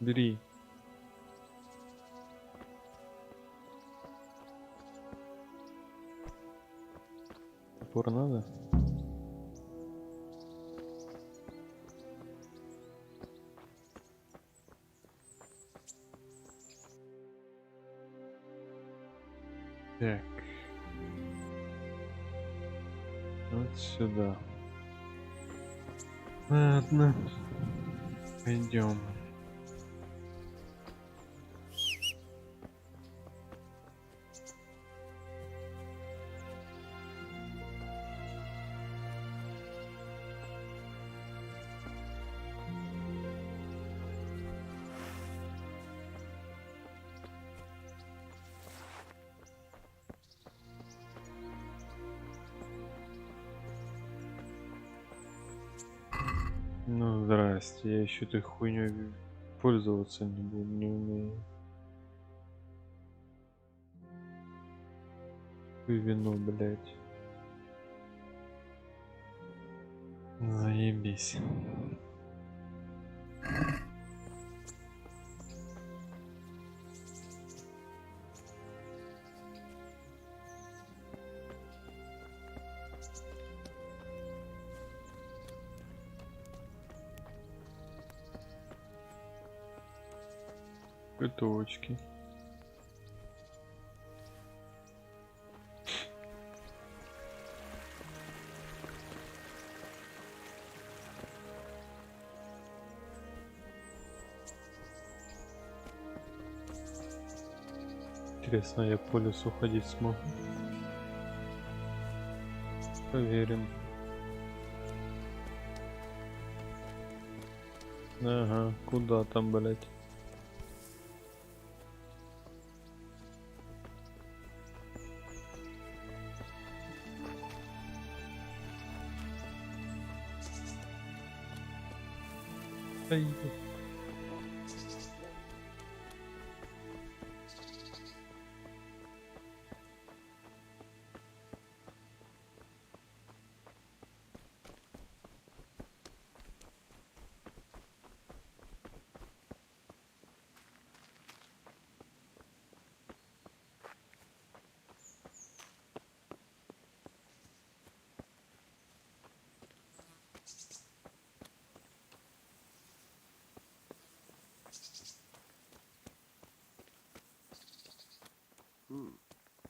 Бери. Топор надо? Так. Вот сюда. Ладно. Пойдем. Ну, здрасте, я еще этой хуйней пользоваться не умею. И вино, блядь. Заебись. Точки. Интересно, я по лесу ходить смогу? Проверим. Ага, куда там, блять? Ай.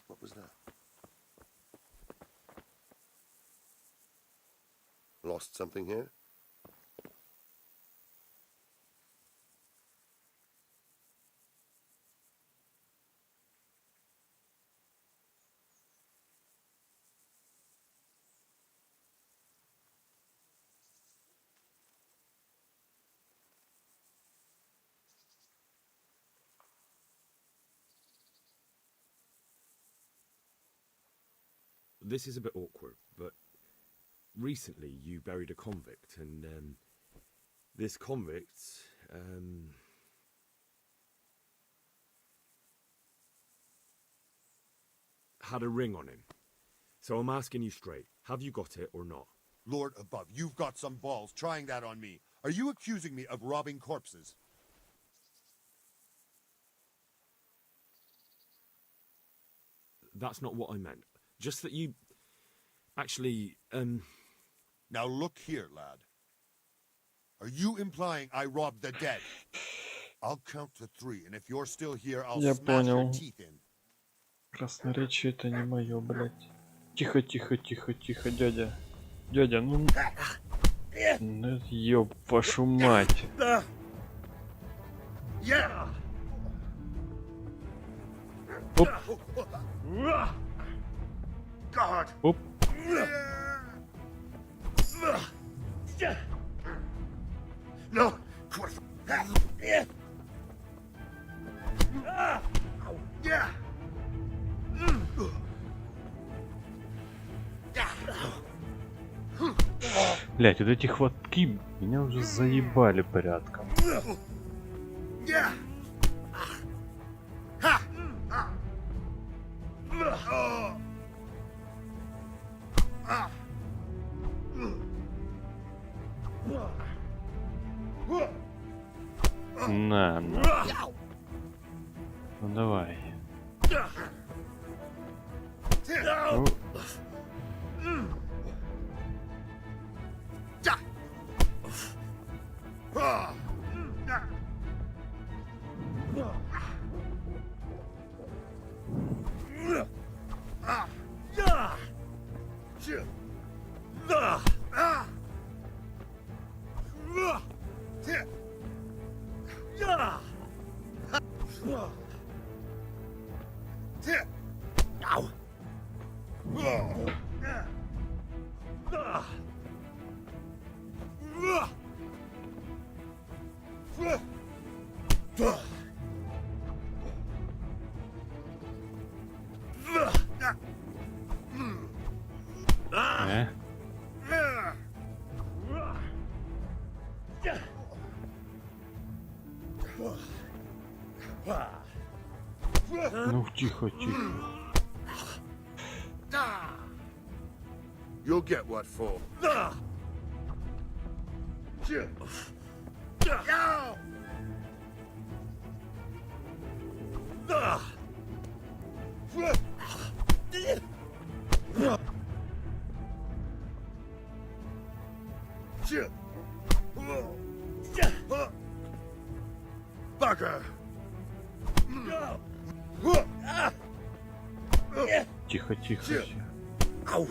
What was that? Lost something here? This is a bit awkward, but recently you buried a convict, and this convict had a ring on him. So I'm asking you straight, have you got it or not? Lord above, you've got some balls trying that on me. Are you accusing me of robbing corpses? That's not what I meant. Just that you... Actually, Now look here, lad. Are you implying I robbed the dead? I'll count to 3, and if you're still here, I'll Я smash your понял. teeth in. Красноречие это не мое, блядь. Тихо, тихо, тихо, тихо, дядя. Дядя, ну... Ну, ёб вашу мать. Оп. Оп. No. Блять, вот эти хватки меня уже заебали порядком. На. Ну давай. Ну. Ну, тихо, тихо. You'll get what for. Bugger. Тихо, тихо, тихо.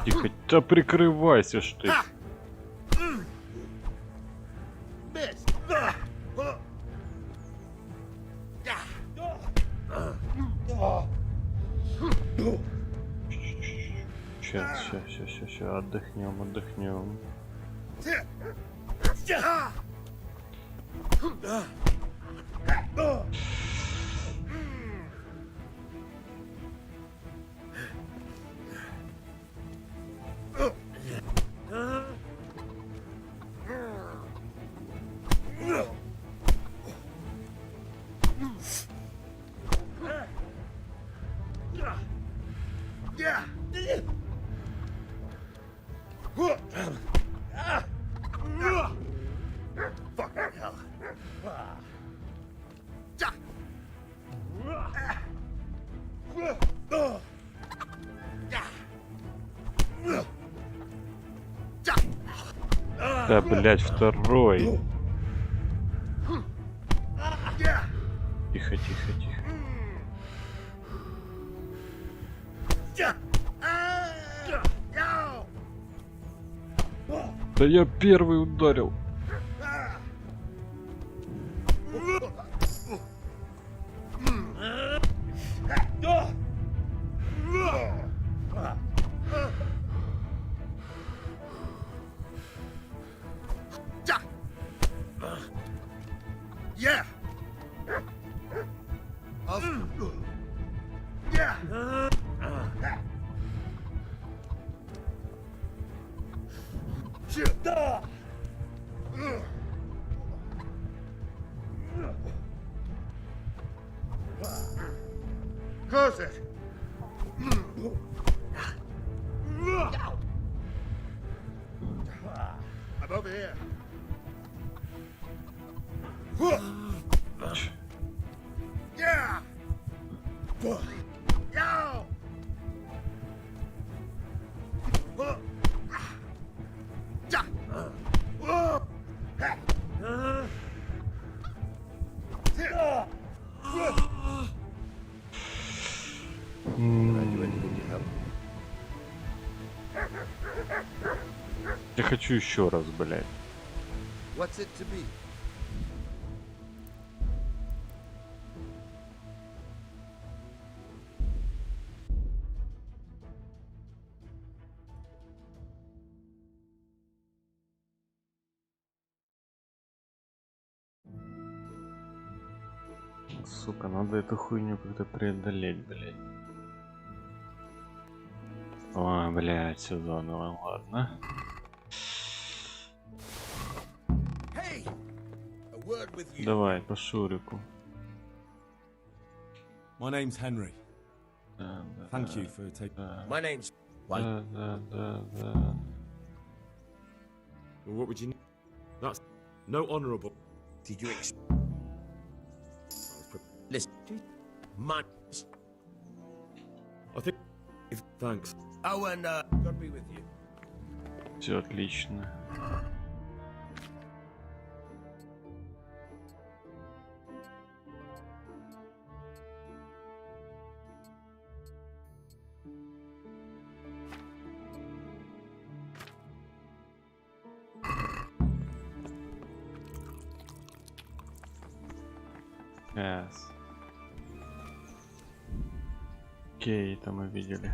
Тихо, да прикрывайся, что ты. Сейчас, отдохнем. Да, блядь, второй. Тихо. Да я первый ударил. Reverse it. I'm over here. Yeah. Yow. Can I do anything to help? Я хочу еще раз, блядь. What's it to be? Сука, надо эту хуйню как-то преодолеть, блядь. Ой, блядь, все заново, ладно. Давай, по Шурику. My name's Henry. Thank you for taking. My name's. Да. What would you need? That's no honourable. Did you listen? My. I think. Thanks. Oh, and God be with you. Все отлично. Yes. Окей, это мы видели.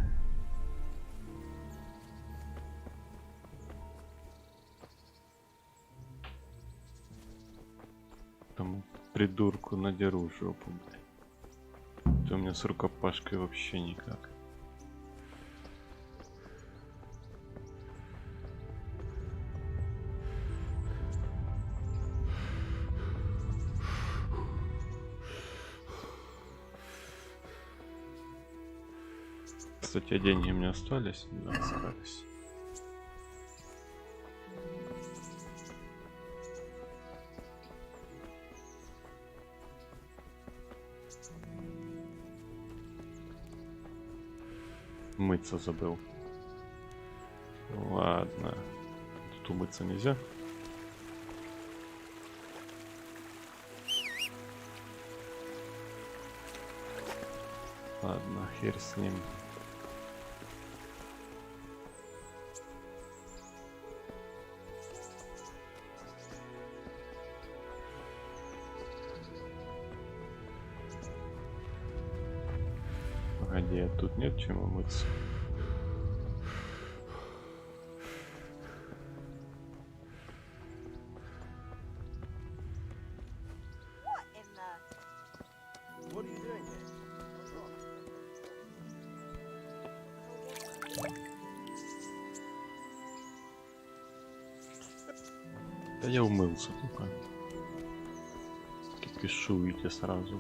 Тому придурку надеру жопу, блядь. То у меня с рукопашкой вообще никак. Кстати, деньги у меня остались? Да, остались. Мыться забыл. Ладно. Тут умыться нельзя. Ладно, хер с ним. Погоди, а тут нет чем умыться. What are you doing here? Да я умылся только. Кипишуете сразу.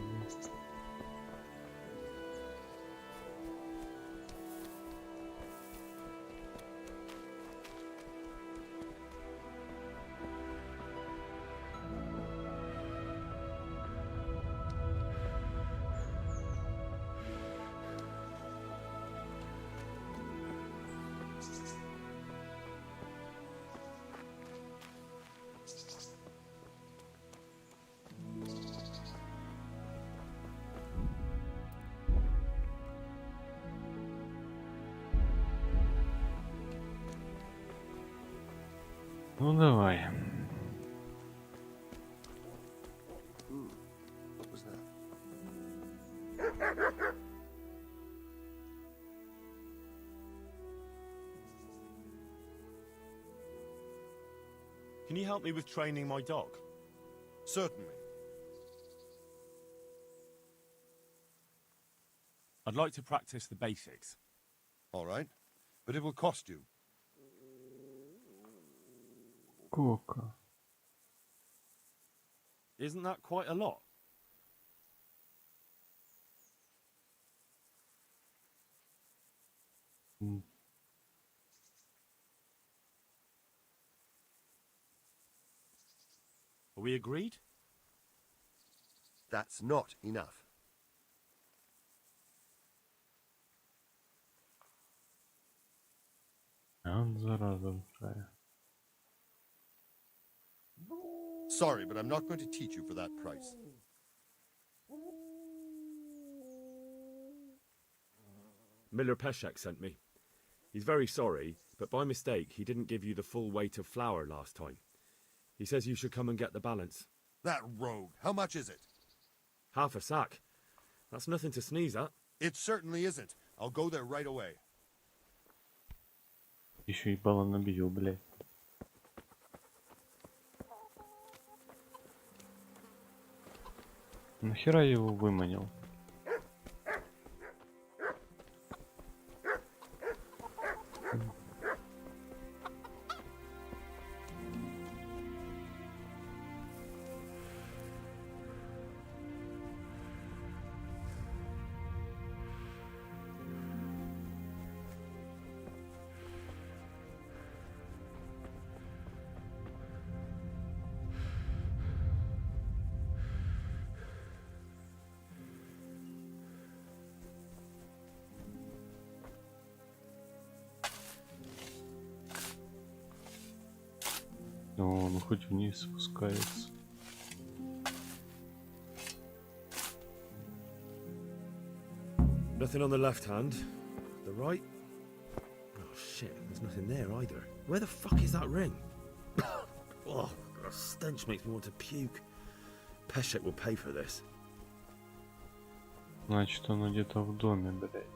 Ну давай. What was that? Can you help me with training my dog? Certainly. I'd like to practice the basics. All right. But it will cost you. Сколько? Isn't that quite a lot? Are we agreed? That's not enough. Он зараза такая. Sorry, but I'm not going to teach you for that price. Miller Peshek sent me. He's very sorry, but by mistake he didn't give you the full weight of flour last time. He says you should come and get the balance. That rogue. How much is it? Half a sack. That's nothing to sneeze at. It certainly isn't. I'll go there right away. Еще ебало набил, блядь. Нахера я его выманил? О, ну хоть вниз спускается. Nothing on the left hand. The right? Oh shit, there's nothing there either. Where the fuck is that ring? Oh, the stench makes me want to puke. Peshek will pay for this. Значит, оно где-то в доме, блядь.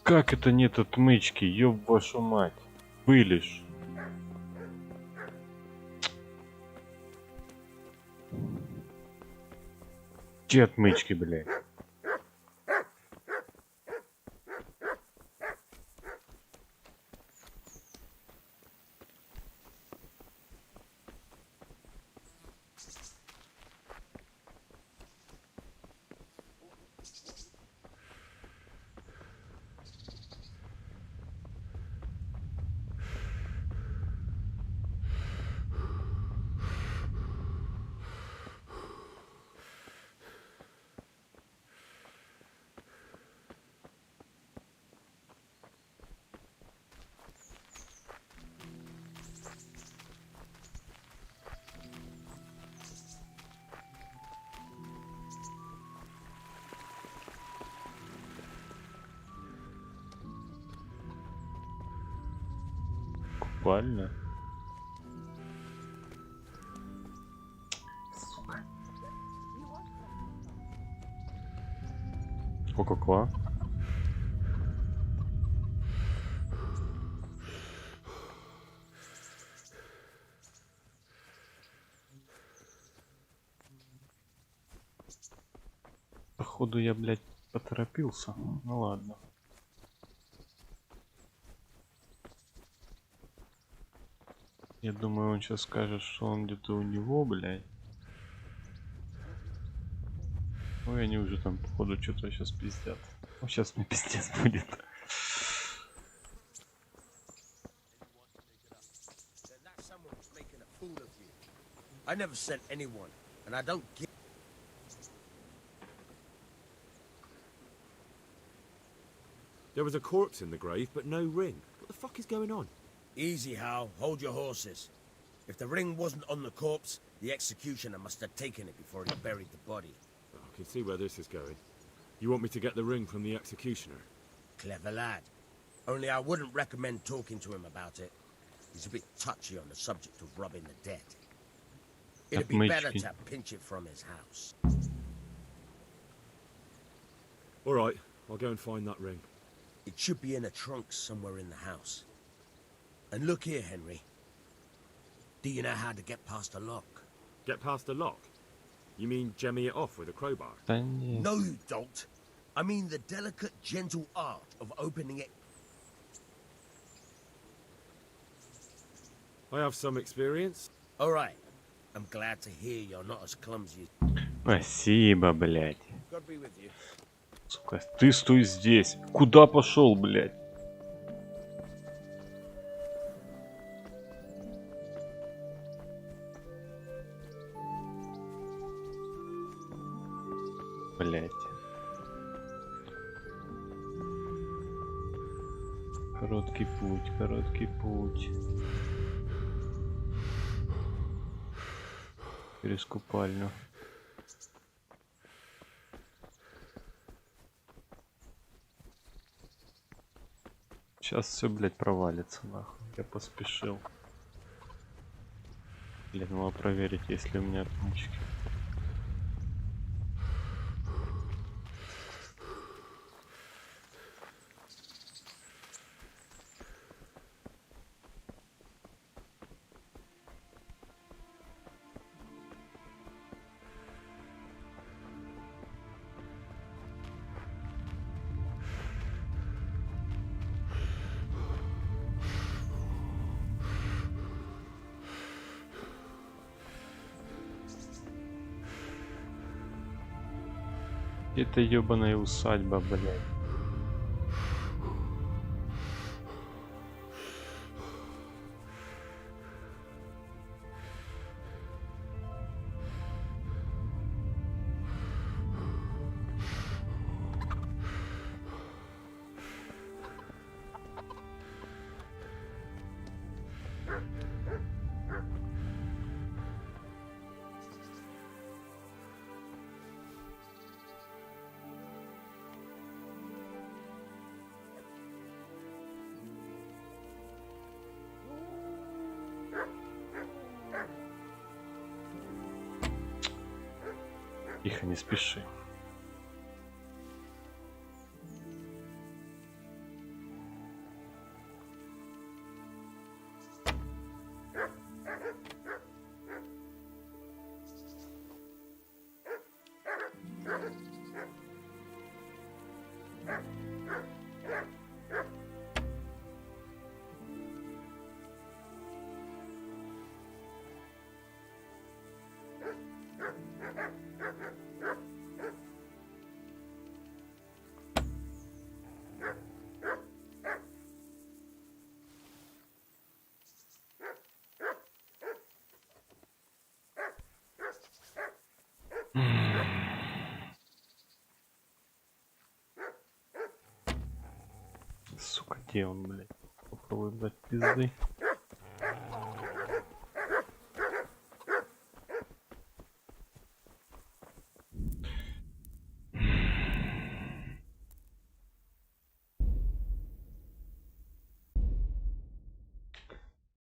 Как это нет отмычки, ёб вашу мать? Вылишь. Где отмычки, блядь? Купальня. Сука. Кока-кола. Походу я, блядь, поторопился. Ну ладно. Я думаю, он сейчас скажет, что он где-то у него, блядь. Ой, они уже там, походу, что-то сейчас пиздят. Ну, сейчас мне пиздец будет. I never sent anyone, and I don't give. There was a corpse in the grave, but no ring. What the fuck is going on? Easy, Hal. Hold your horses. If the ring wasn't on the corpse, the executioner must have taken it before he buried the body. Oh, I can see where this is going. You want me to get the ring from the executioner? Clever lad. Only I wouldn't recommend talking to him about it. He's a bit touchy on the subject of robbing the dead. It'd be better to pinch it from his house. All right, I'll go and find that ring. It should be in a trunk somewhere in the house. And look here, Henry. Do you know how to get past a lock? Get past a lock? You mean jemmy it off with a crowbar? No, you don't. I mean the delicate, gentle art of opening it. I have some experience. All right. I'm glad to hear you're not as clumsy. Спасибо, блядь. God be with you. Сука, ты стой здесь. Куда пошел, блядь? Блядь. Короткий путь, короткий путь. Через купальню. Сейчас все, блядь, провалится, нахуй. Я поспешил. Блин, надо проверить, есть ли у меня отмычки. Это ёбаная усадьба, блядь. Тихо, не спеши. Сука, где он, блядь? Попробуй дать пизды.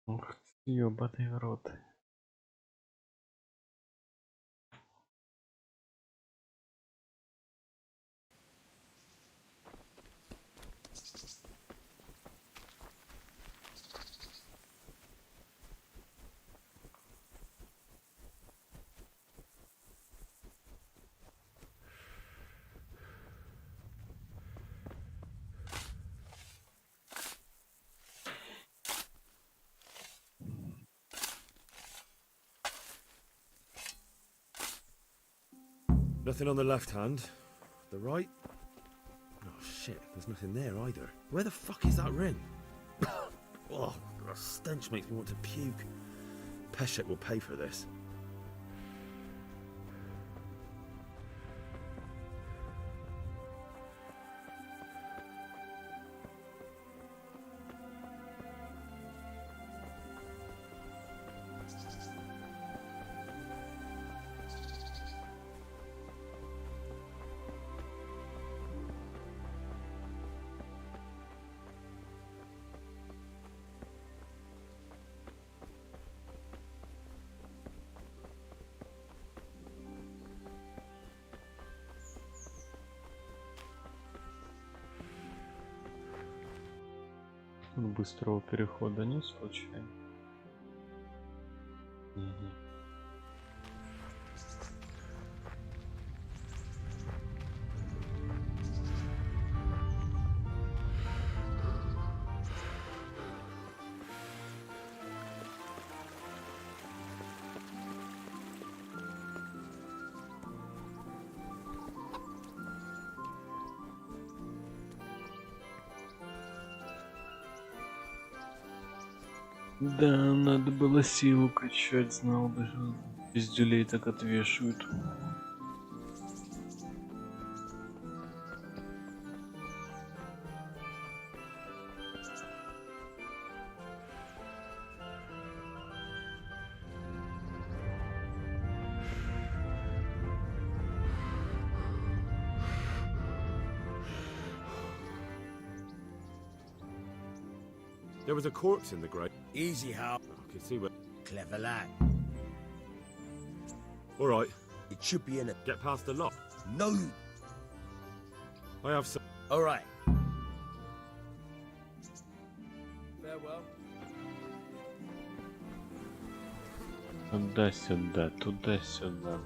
Ух ты, ёбаный в рот. Nothing on the left hand. The right? Oh shit, there's nothing there either. Where the fuck is that ring? Oh, the stench makes me want to puke. Peshek will pay for this. Быстрого перехода не случайно. Да, надо было силу качать, знал бы, что пиздюлей так отвешивают. There was a corpse in the grave. Easy, Hal. I can see where. Clever lad. All right. It should be in it. Get past the lock. No. I have some. All right. Farewell. Туда-сюда, туда-сюда.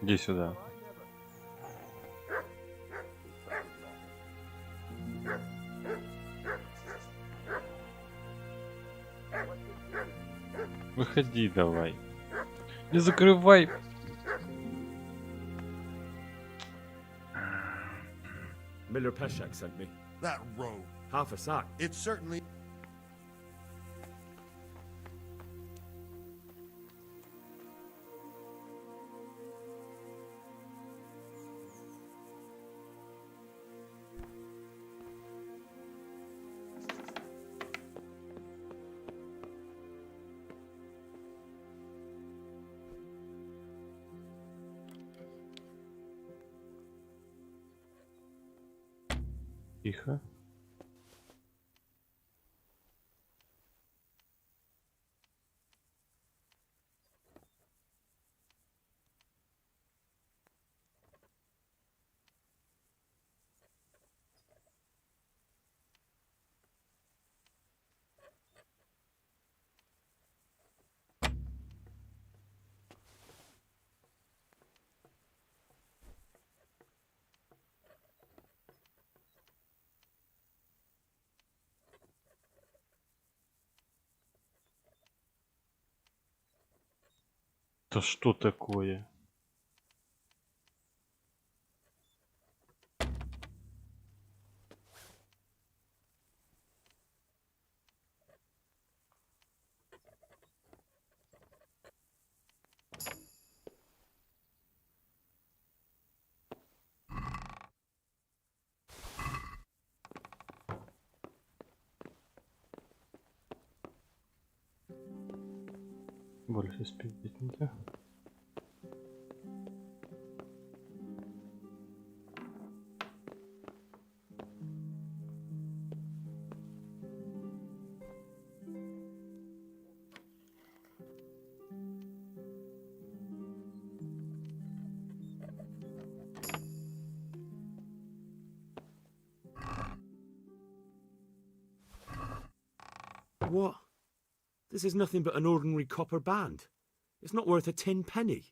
Иди сюда. Выходи давай. Не закрывай. Miller Peshek sent me. That rogue. Half a sack. It certainly... Тихо. Да что такое? Больше спиздить нельзя. What? This is nothing but an ordinary copper band. It's not worth a 10 penny.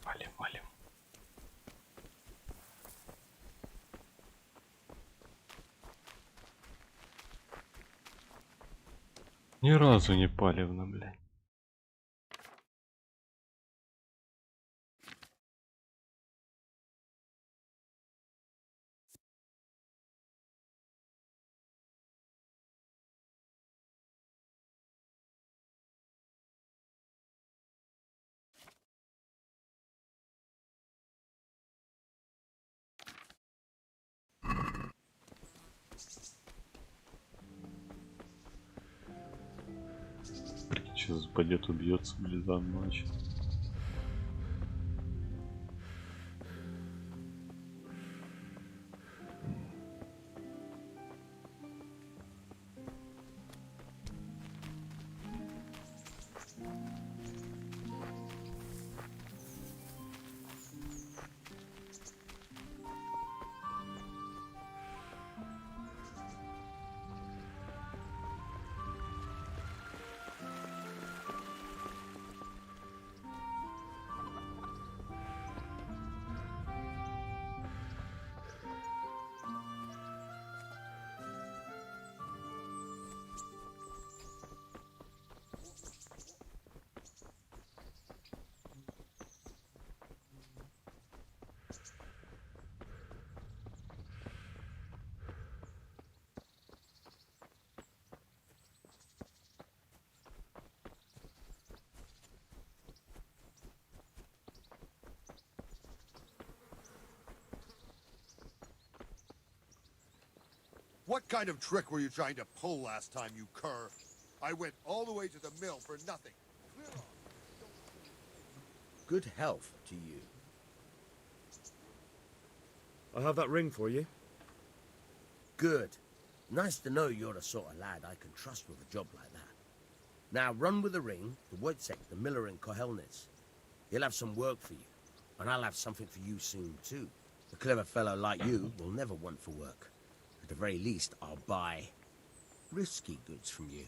Валим. Ни разу не палевно, блядь. Сейчас пойдет, убьется, блин, за ночь. What kind of trick were you trying to pull last time, you cur? I went all the way to the mill for nothing. Clear off. Good health to you. I have that ring for you. Good. Nice to know you're the sort of lad I can trust with a job like that. Now run with the ring to Wojciech, the miller in Kohelnitz. He'll have some work for you, and I'll have something for you soon too. A clever fellow like you will never want for work. At the very least, I'll buy risky goods from you.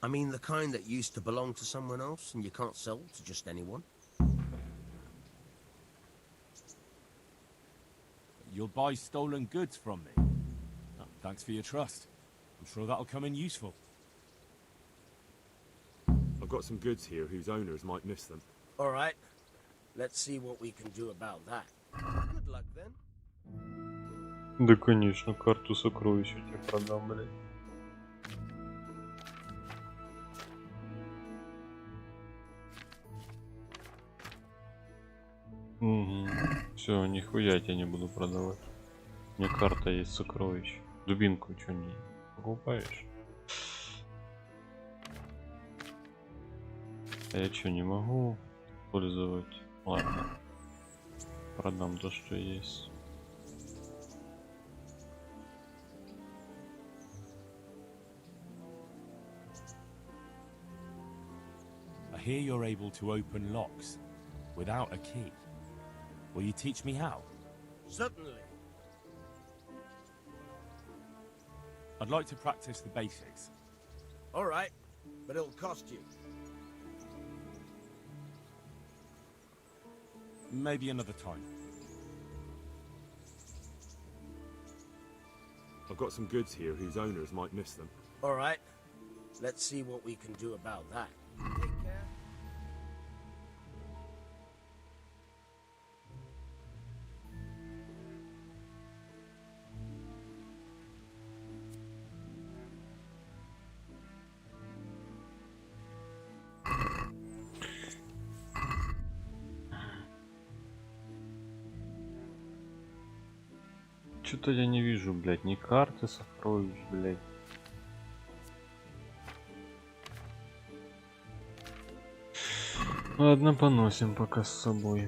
I mean the kind that used to belong to someone else and you can't sell to just anyone. You'll buy stolen goods from me. Oh, thanks for your trust. I'm sure that'll come in useful. I've got some goods here whose owners might miss them. All right. Let's see what we can do about that. Good luck then. Да, конечно, карту сокровищ я тебе продам, блядь. Угу. Все, нихуя я тебе не буду продавать. У меня карта есть сокровищ. Дубинку что не покупаешь? А я что, не могу использовать? Ладно. Продам то, что есть. I hear you're able to open locks without a key. Will you teach me how? Certainly. I'd like to practice the basics. All right, but it'll cost you. Maybe another time. I've got some goods here whose owners might miss them. All right. Let's see what we can do about that. Take care. Что-то я не вижу, блядь, ни карты сокровищ, блядь. Ладно, поносим пока с собой.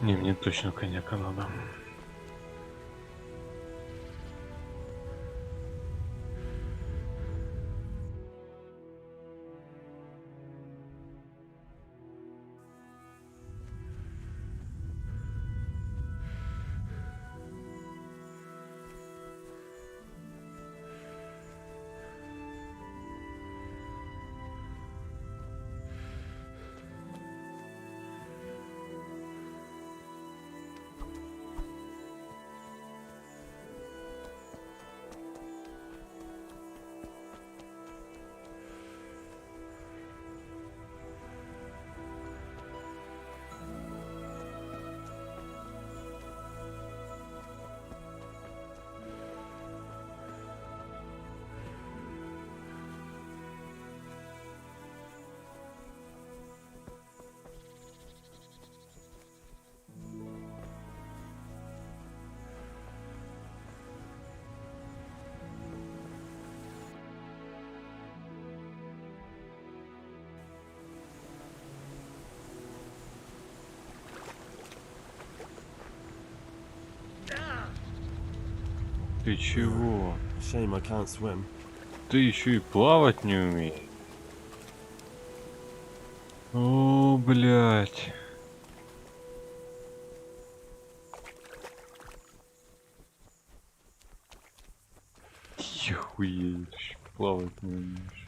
Не, мне точно коньяка надо. Ты чего? Shame I can't swim. Ты еще и плавать не умеешь. О, блядь. Охуеть, плавать не умеешь.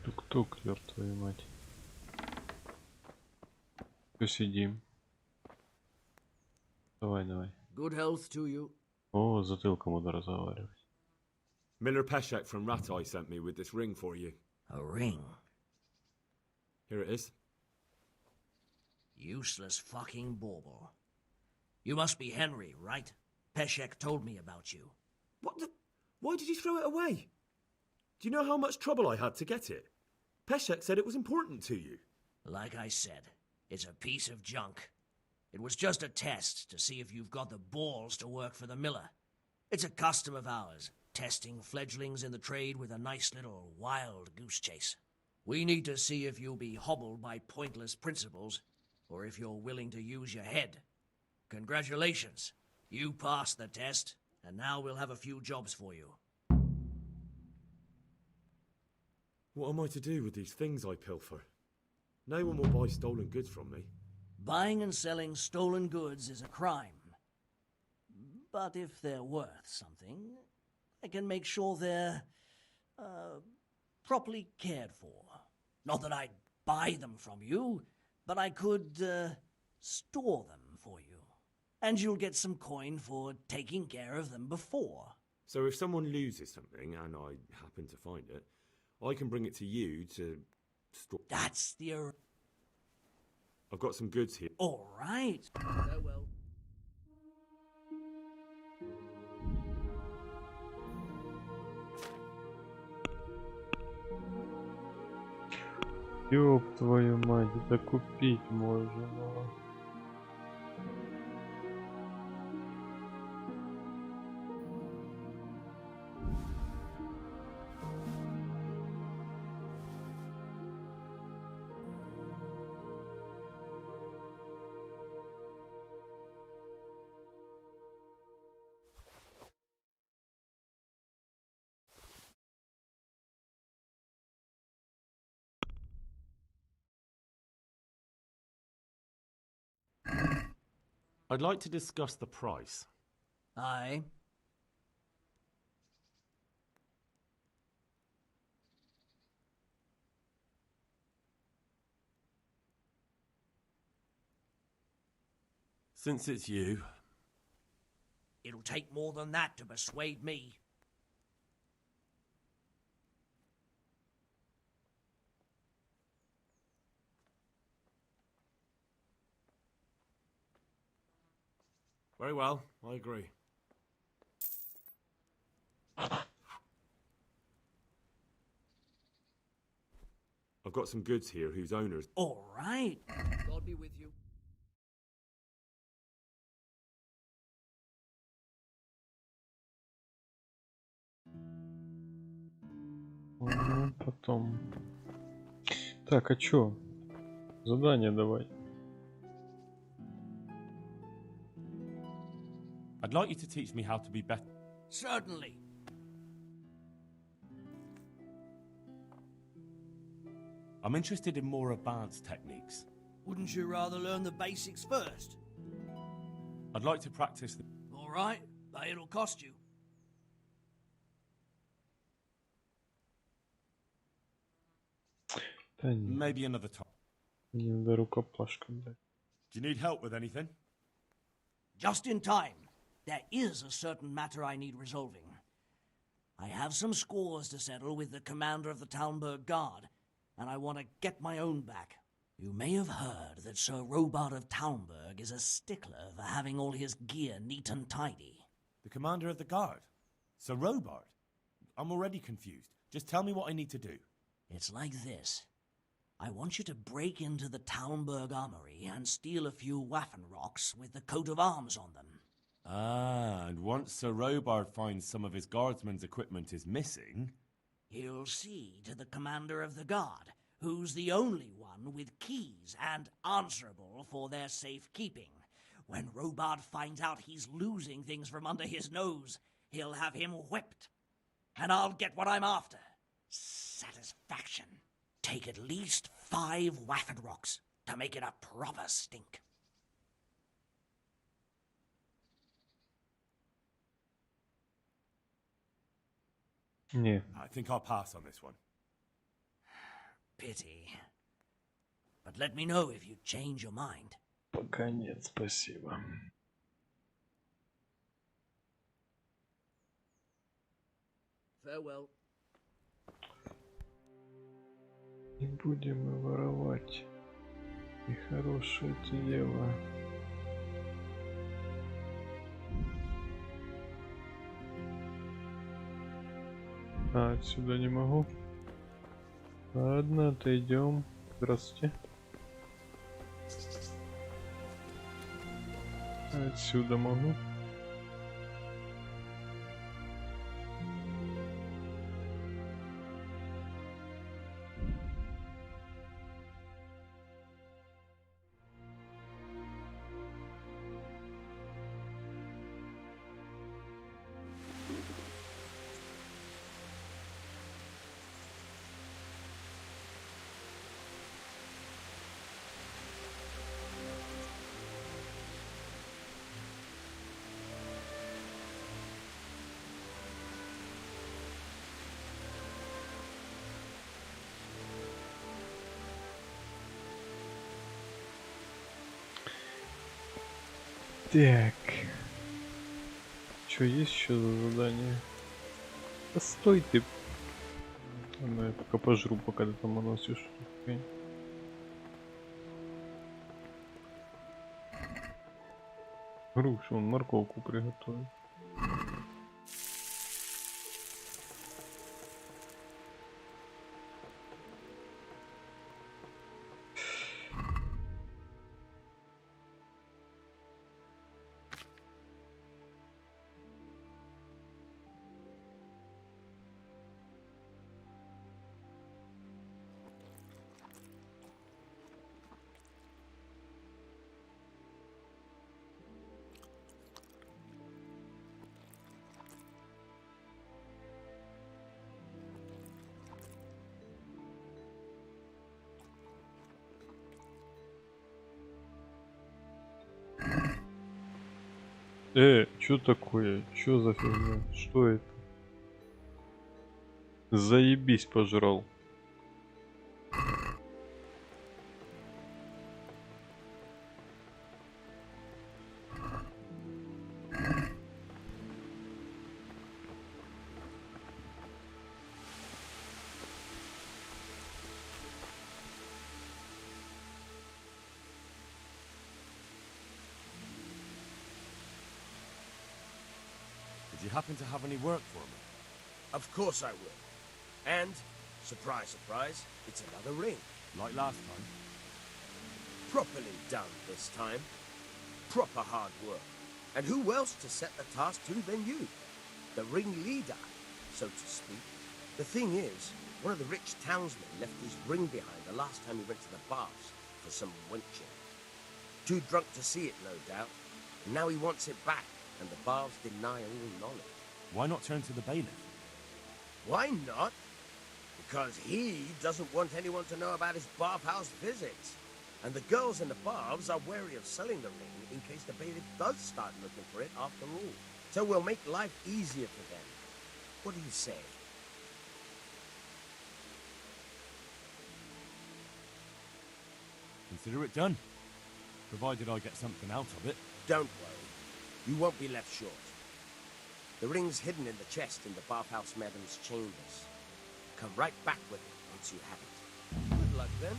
Тук-тук, ёб твою мать. Посидим. Давай, давай. Good health to you. О, затылком буду разговаривать. Miller Peshek from Ratai sent me with this ring for you. A ring? Here it is. Useless fucking bauble. You must be Henry, right? Peshek told me about you. What the... Why did you throw it away? Do you know how much trouble I had to get it? Peshek said it was important to you. Like I said, it's a piece of junk. It was just a test to see if you've got the balls to work for the miller. It's a custom of ours, testing fledglings in the trade with a nice little wild goose chase. We need to see if you'll be hobbled by pointless principles, or if you're willing to use your head. Congratulations. You passed the test, and now we'll have a few jobs for you. What am I to do with these things I pilfer? No one will buy stolen goods from me. Buying and selling stolen goods is a crime. But if they're worth something, I can make sure they're, properly cared for. Not that I'd buy them from you, but I could, store them for you. And you'll get some coin for taking care of them before. So if someone loses something, and I happen to find it, I can bring it to you to store... That's the... I've got some goods here. All right. Farewell. Ёб твою мать, это купить можно. I'd like to discuss the price. Aye. Since it's you... It'll take more than that to persuade me. Very well, I agree. I've got some goods here whose owners... All right. God be with you. Потом. Так, а чё? Задание давай. I'd like you to teach me how to be better. Certainly. I'm interested in more advanced techniques. Wouldn't you rather learn the basics first? I'd like to practice the... All right, but it'll cost you. Maybe another time. Не рукопашка, блядь. Do you need help with anything? Just in time. There is a certain matter I need resolving. I have some scores to settle with the commander of the Talmberg Guard, and I want to get my own back. You may have heard that Sir Robard of Talmberg is a stickler for having all his gear neat and tidy. The commander of the guard? Sir Robard? I'm already confused. Just tell me what I need to do. It's like this. I want you to break into the Talmberg armory and steal a few Waffenrocks with the coat of arms on them. Ah, and once Sir Robard finds some of his guardsmen's equipment is missing... He'll see to the commander of the guard, who's the only one with keys and answerable for their safekeeping. When Robard finds out he's losing things from under his nose, he'll have him whipped. And I'll get what I'm after. Satisfaction. Take at least 5 Waffenrocks to make it a proper stink. Не. I think I'll pass on this one. Pity. But let me know if you change your mind. Пока нет, спасибо. Farewell. Не будем мы воровать. Нехорошее это дело. А, отсюда не могу. Ладно, отойдем. Здравствуйте. Отсюда могу. Так. Что есть еще за задание? Да стой ты. Ладно, я пока пожру, пока ты там уносишь. Грушу, он морковку приготовил. Что такое? Что за фигня? Что это? Заебись пожрал. Did you happen to have any work for me? Of course I will. And Surprise, surprise, it's another ring. Like last time? Properly done this time. Proper hard work. And who else to set the task to than you? The ringleader, so to speak. The thing is, one of the rich townsmen left his ring behind the last time he went to the baths for some wenching. Too drunk to see it, no doubt. And now he wants it back, and the baths deny all knowledge. Why not turn to the bailiff? Why not? Because he doesn't want anyone to know about his bathhouse visits. And the girls in the baths are wary of selling the ring in case the bailiff does start looking for it after all. So we'll make life easier for them. What do you say? Consider it done. Provided I get something out of it. Don't worry. You won't be left short. The ring's hidden in the chest in the bathhouse madam's chambers. Come right back with it once you have it. Good luck then.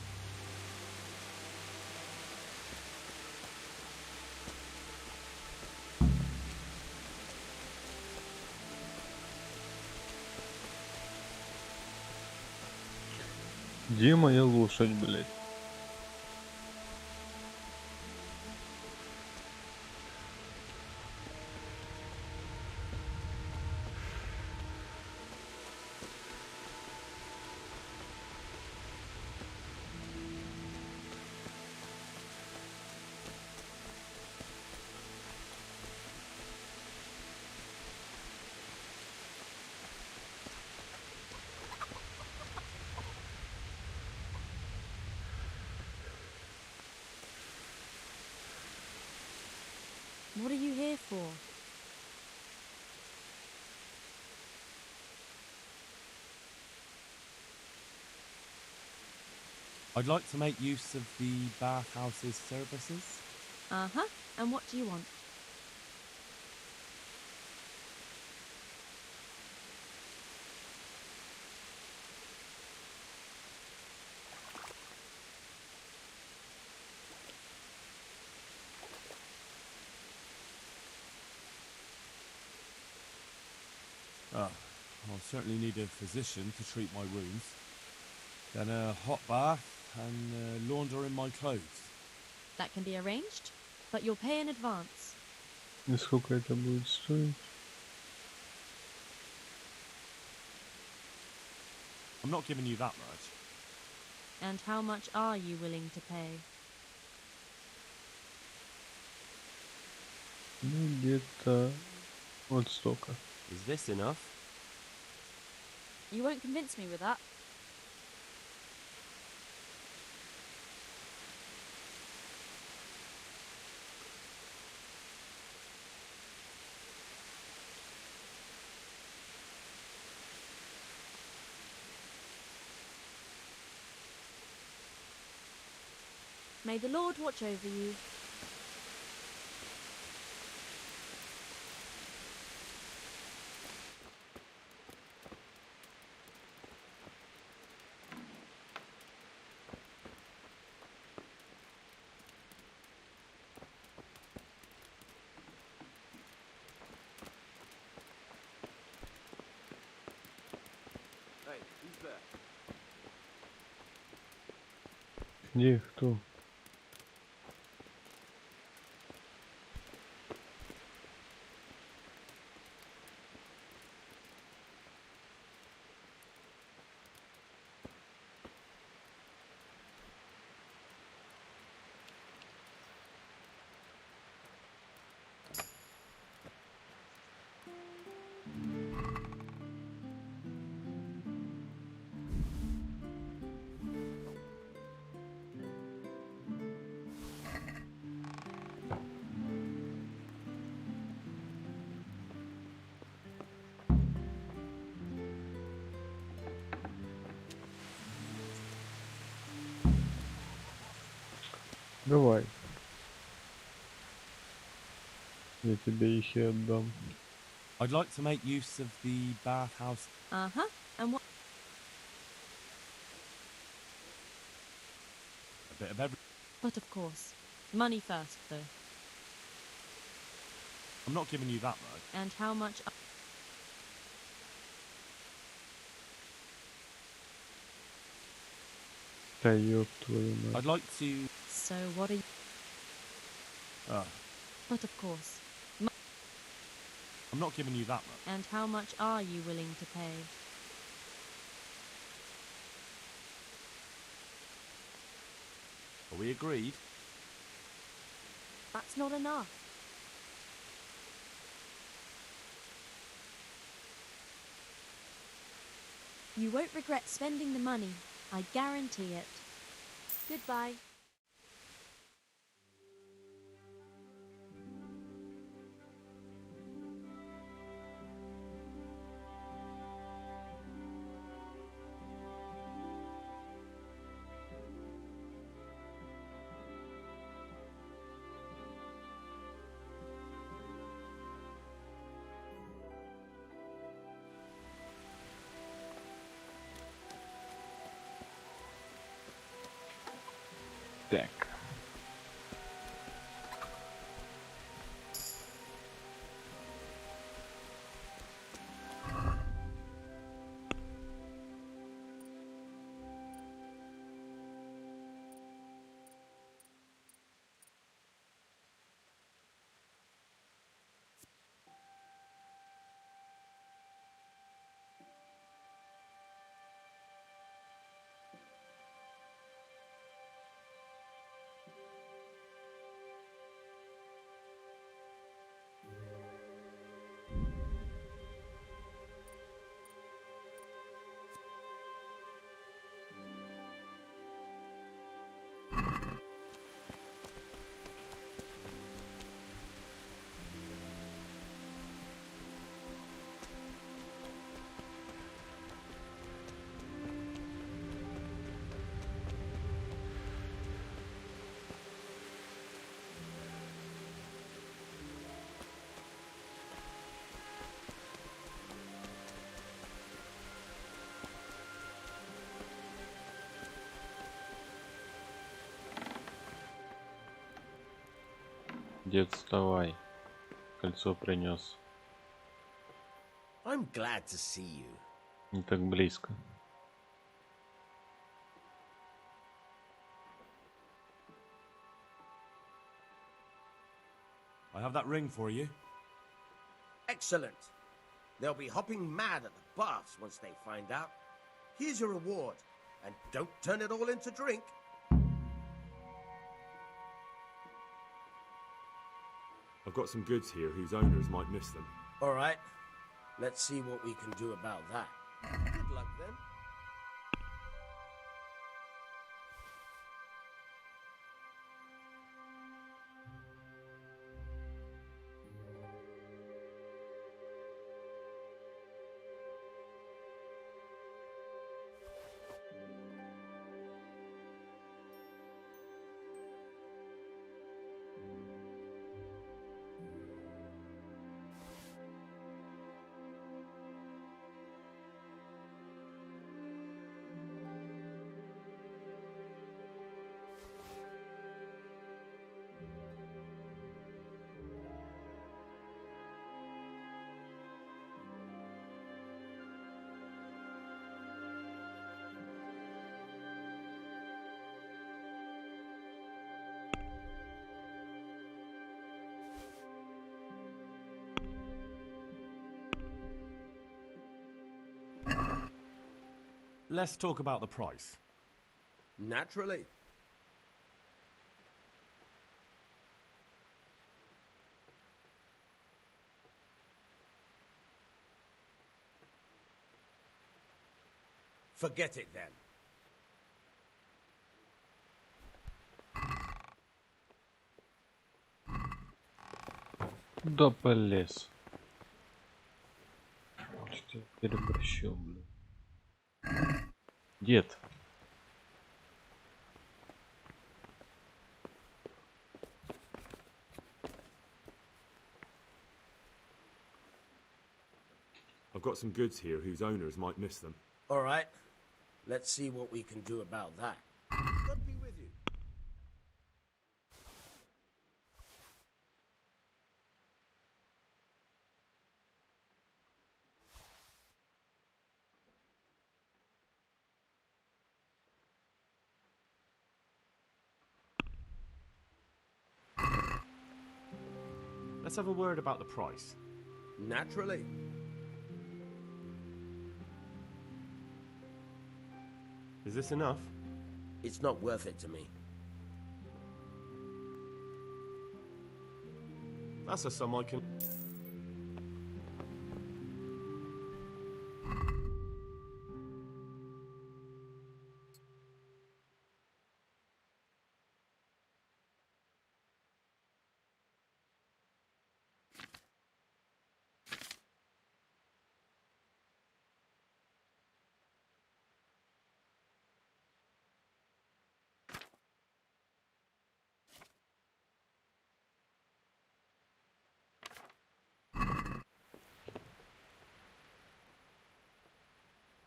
Где моя лошадь, блядь? What are you here for? I'd like to make use of the bathhouse's services. Uh-huh. And what do you want? I'll certainly need a physician to treat my wounds. Then a hot bath and laundering my clothes. That can be arranged, but you'll pay in advance. И сколько это будет стоить? I'm not giving you that much. And how much are you willing to pay? Ну, где-то вот столько. Is this enough? You won't convince me with that. May the Lord watch over you. Hey, who's there? Где, кто? Давай. Я тебе их и отдам. I'd like to make use of the bathhouse. Uh-huh. And what? A bit of every. But of course. Money first, though. I'm not giving you that much. And how much? Да ёб твою мать. I'd like to... So what are you... Oh, But of course. I'm not giving you that much. And how much are you willing to pay? Are we agreed? That's not enough. You won't regret spending the money. I guarantee it. Goodbye. Так. Дед, вставай. Кольцо принес. I'm glad to see you. Не так близко. I have that ring for you. Excellent. They'll be hopping mad at the baths once they find out. Here's your reward, and don't turn it all into drink. I've got some goods here whose owners might miss them. All right. Let's see what we can do about that. Good luck then. Let's talk about the price. Naturally. Forget it then. Да полез. Что я переборщил, блин. Дед. I've got some goods here whose owners might miss them. All right. Let's see what we can do about that. God be with you. Let's have a word about the price. Naturally. Is this enough? It's not worth it to me. That's a sum I can...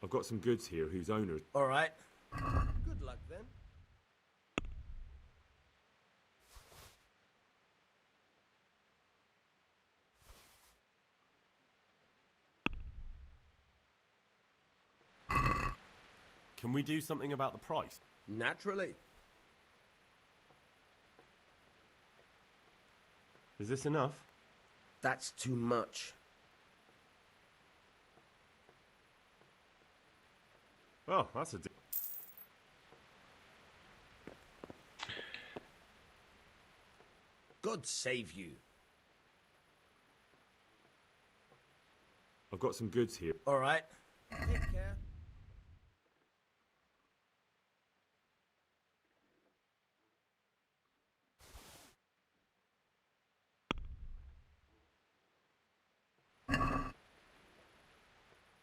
I've got some goods here whose owner... All right. Good luck then. Can we do something about the price? Naturally. Is this enough? That's too much. Oh, that's a... God save you. I've got some goods here. All right. Take care.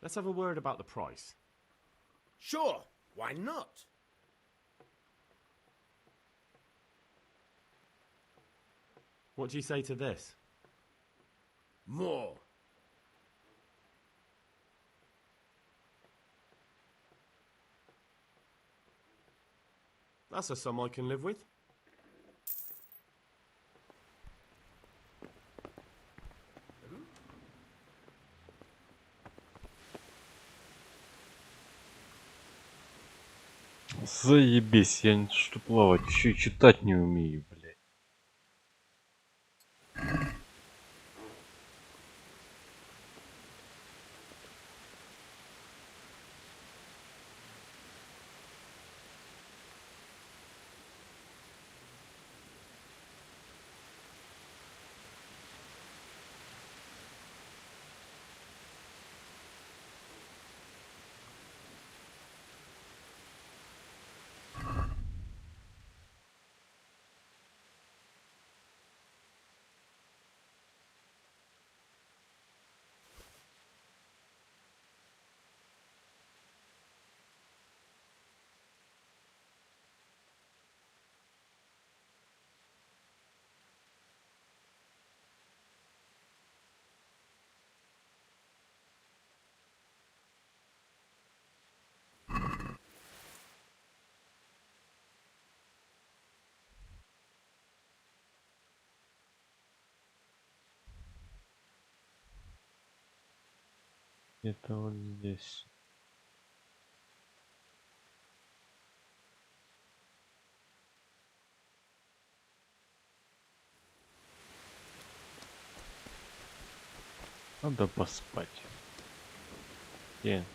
Let's have a word about the price. Sure. Why not? What do you say to this? More. That's a sum I can live with. Заебись, я не что плавать, еще и читать не умею, блядь. Это вот здесь. Надо поспать. Где?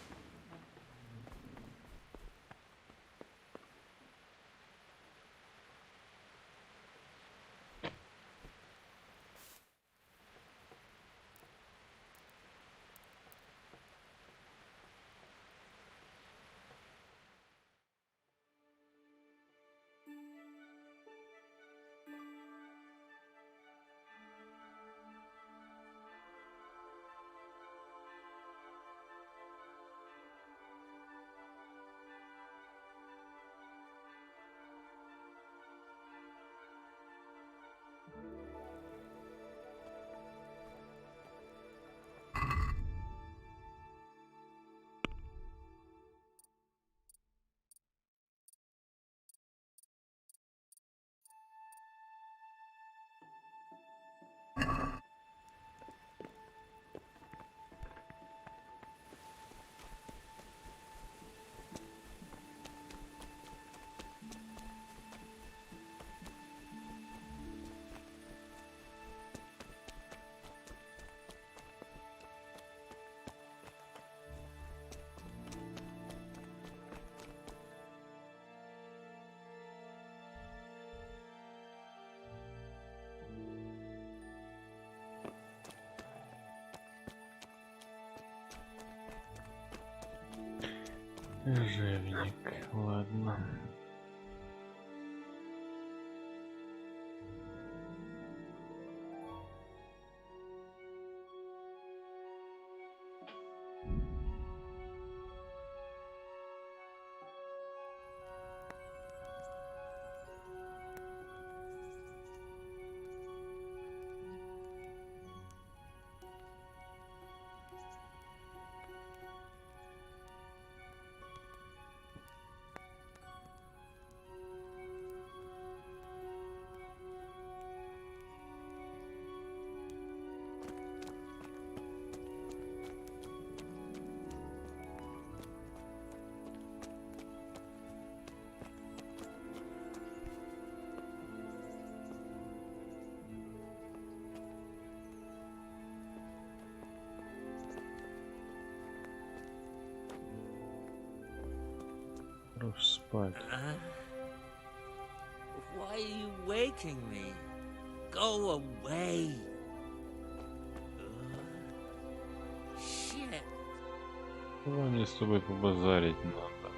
Жевник, ладно. Хорош спать. Why are you waking me? Go away. Shit. Давай мне с тобой побазарить надо.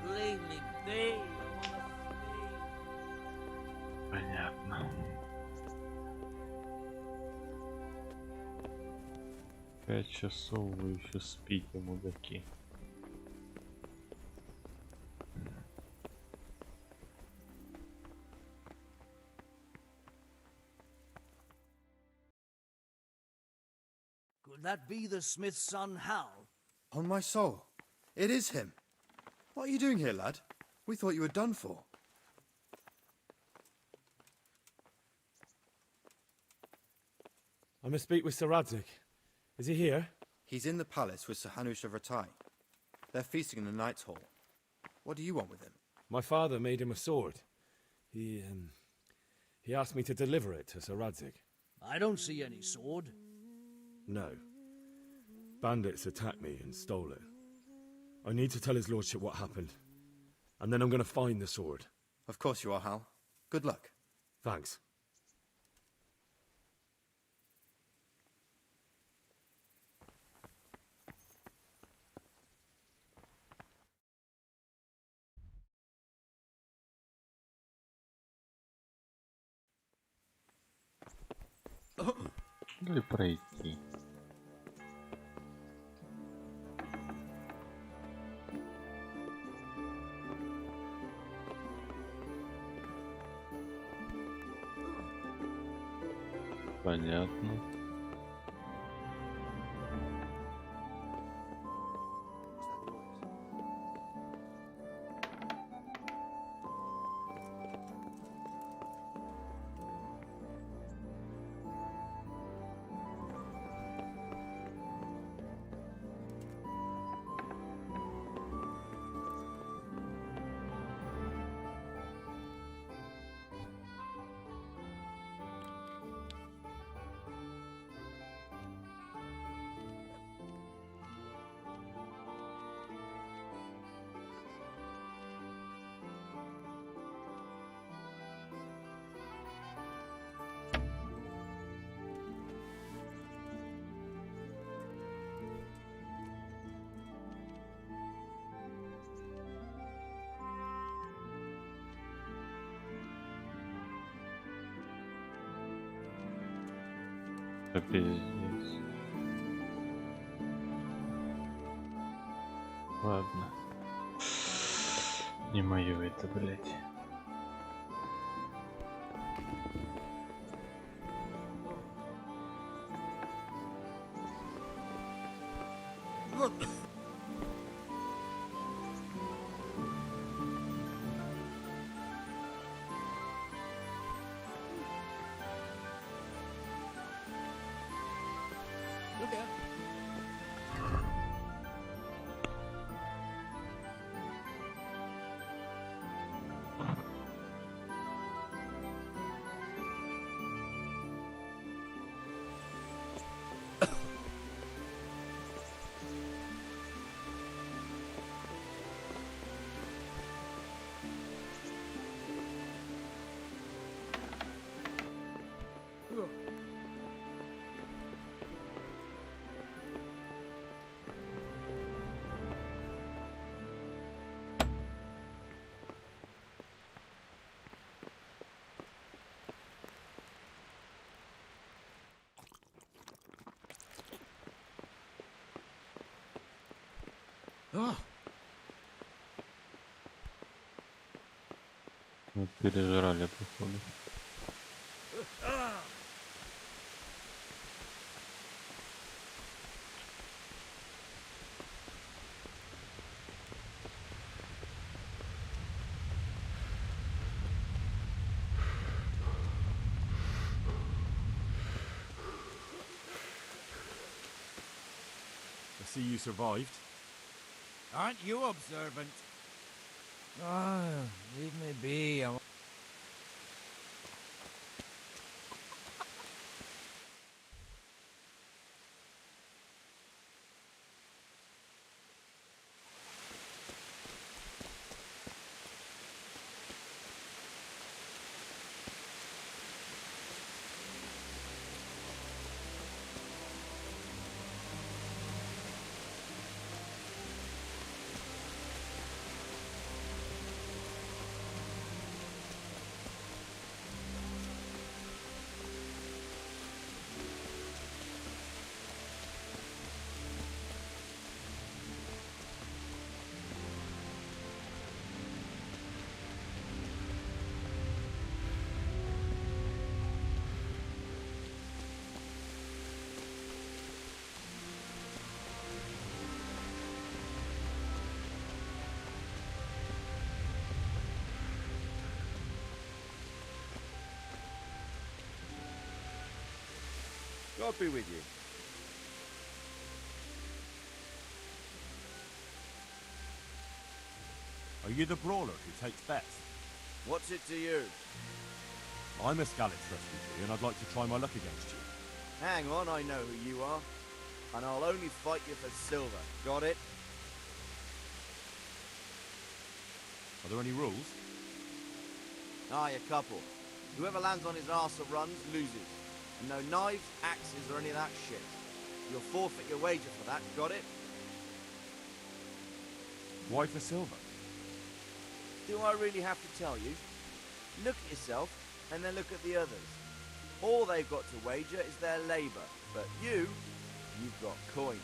Leave me be. Понятно. 5 часов вы еще спите, мудаки. Could that be the smith's son, Hal? On my soul, it is him. What are you doing here, lad? We thought you were done for. I must speak with Sir Radzig. Is he here? He's in the palace with Sir Hanush of Ratai. They're feasting in the Knight's Hall. What do you want with him? My father made him a sword. He asked me to deliver it to Sir Radzig. I don't see any sword. No. Bandits attacked me and stole it. I need to tell his lordship what happened. And then I'm going to find the sword. Of course you are, Hal. Good luck. Thanks. Или пройти. Понятно. Да пиздец. Ладно. Не моё это, блядь. Вот пережрали, походу. I see you survived. Aren't you observant? Ah, leave me be. God be with you. Are you the brawler who takes bets? What's it to you? I'm a Skalitz refugee and I'd like to try my luck against you. Hang on, I know who you are. And I'll only fight you for silver. Got it? Are there any rules? Aye, a couple. Whoever lands on his arse or runs, loses. And no knives, axes, or any of that shit. You'll forfeit your wager for that, got it? Why for silver? Do I really have to tell you? Look at yourself, and then look at the others. All they've got to wager is their labour. But you've got coin.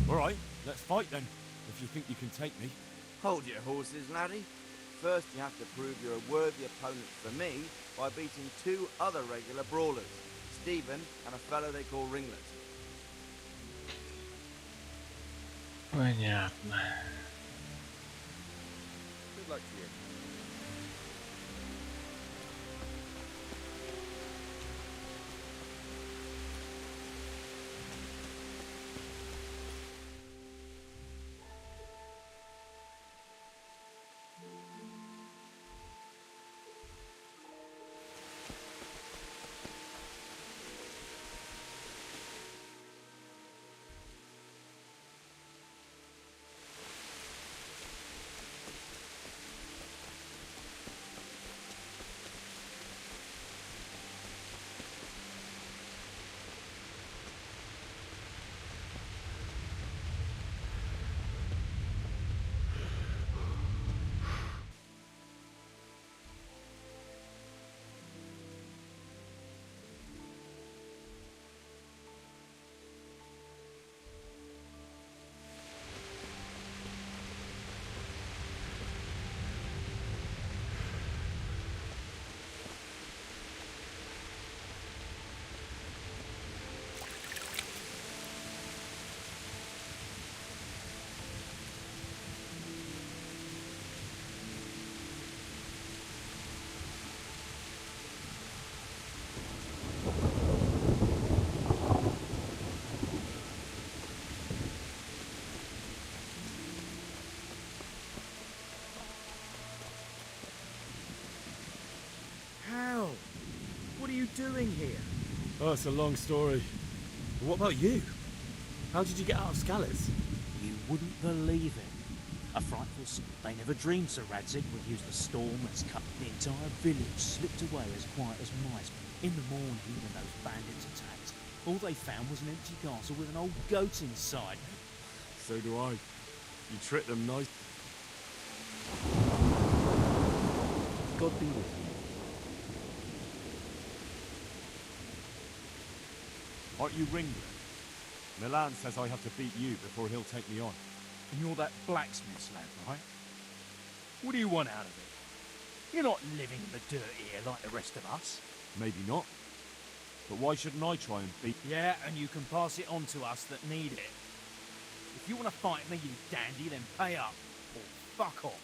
Alright, let's fight then, if you think you can take me. Hold your horses, laddie. First you have to prove you're a worthy opponent for me by beating two other regular brawlers, Stephen and a fellow they call Ringlet. Понятно. Good luck to you. How? What are you doing here? Oh, it's a long story. But what about you? How did you get out of Skalitz? You wouldn't believe it. A frightful sight. They never dreamed Sir Radzik would use the storm as cut. The entire village slipped away as quiet as mice. In the morning, when those bandits attacked, all they found was an empty castle with an old goat inside. So do I. You tricked them nice. God be with you. Aren't you Ringler? Milan says I have to beat you before he'll take me on. And you're that blacksmith's lad, right? What do you want out of it? You're not living in the dirt here like the rest of us. Maybe not. But why shouldn't I try and beat... Yeah, and you can pass it on to us that need it. If you want to fight me, you dandy, then pay up. Or fuck off.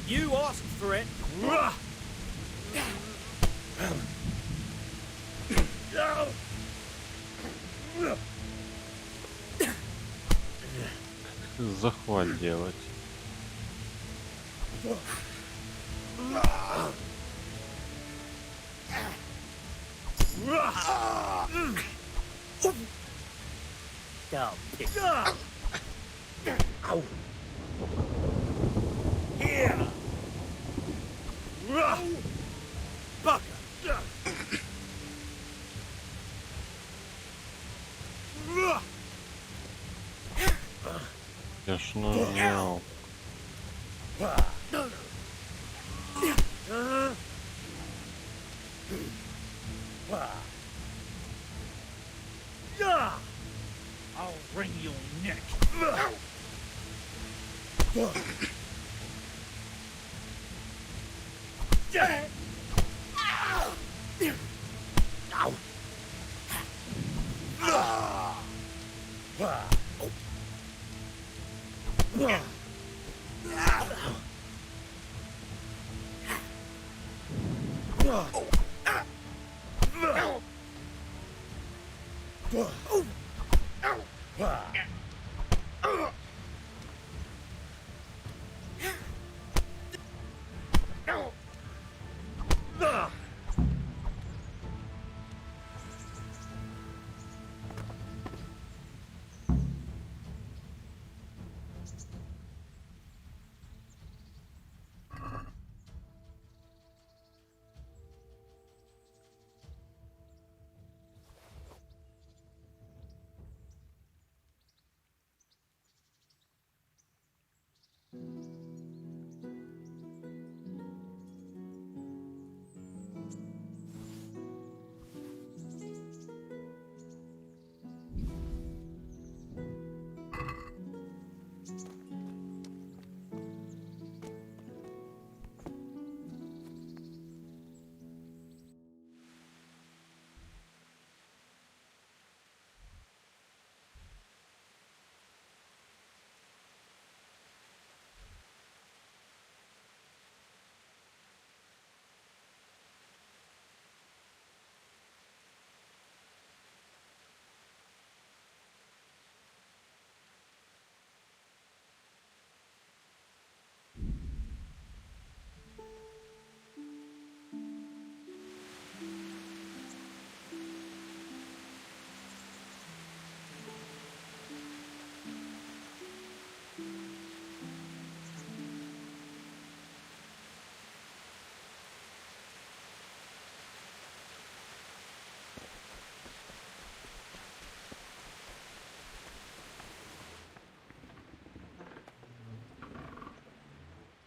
You asked for it. Захват делать. Dumb pig. Ow. Here. Bugger. Я ж нажал. I'll wring your neck.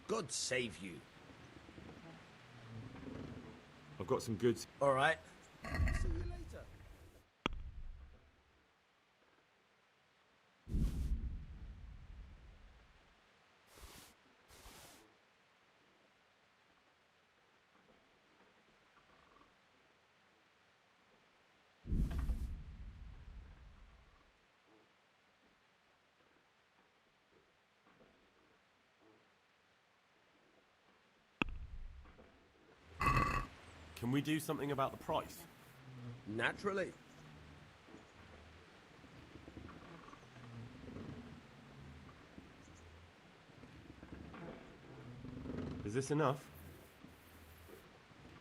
God save you. I've got some goods. All right. See you later. Can we do something about the price? Naturally. Is this enough?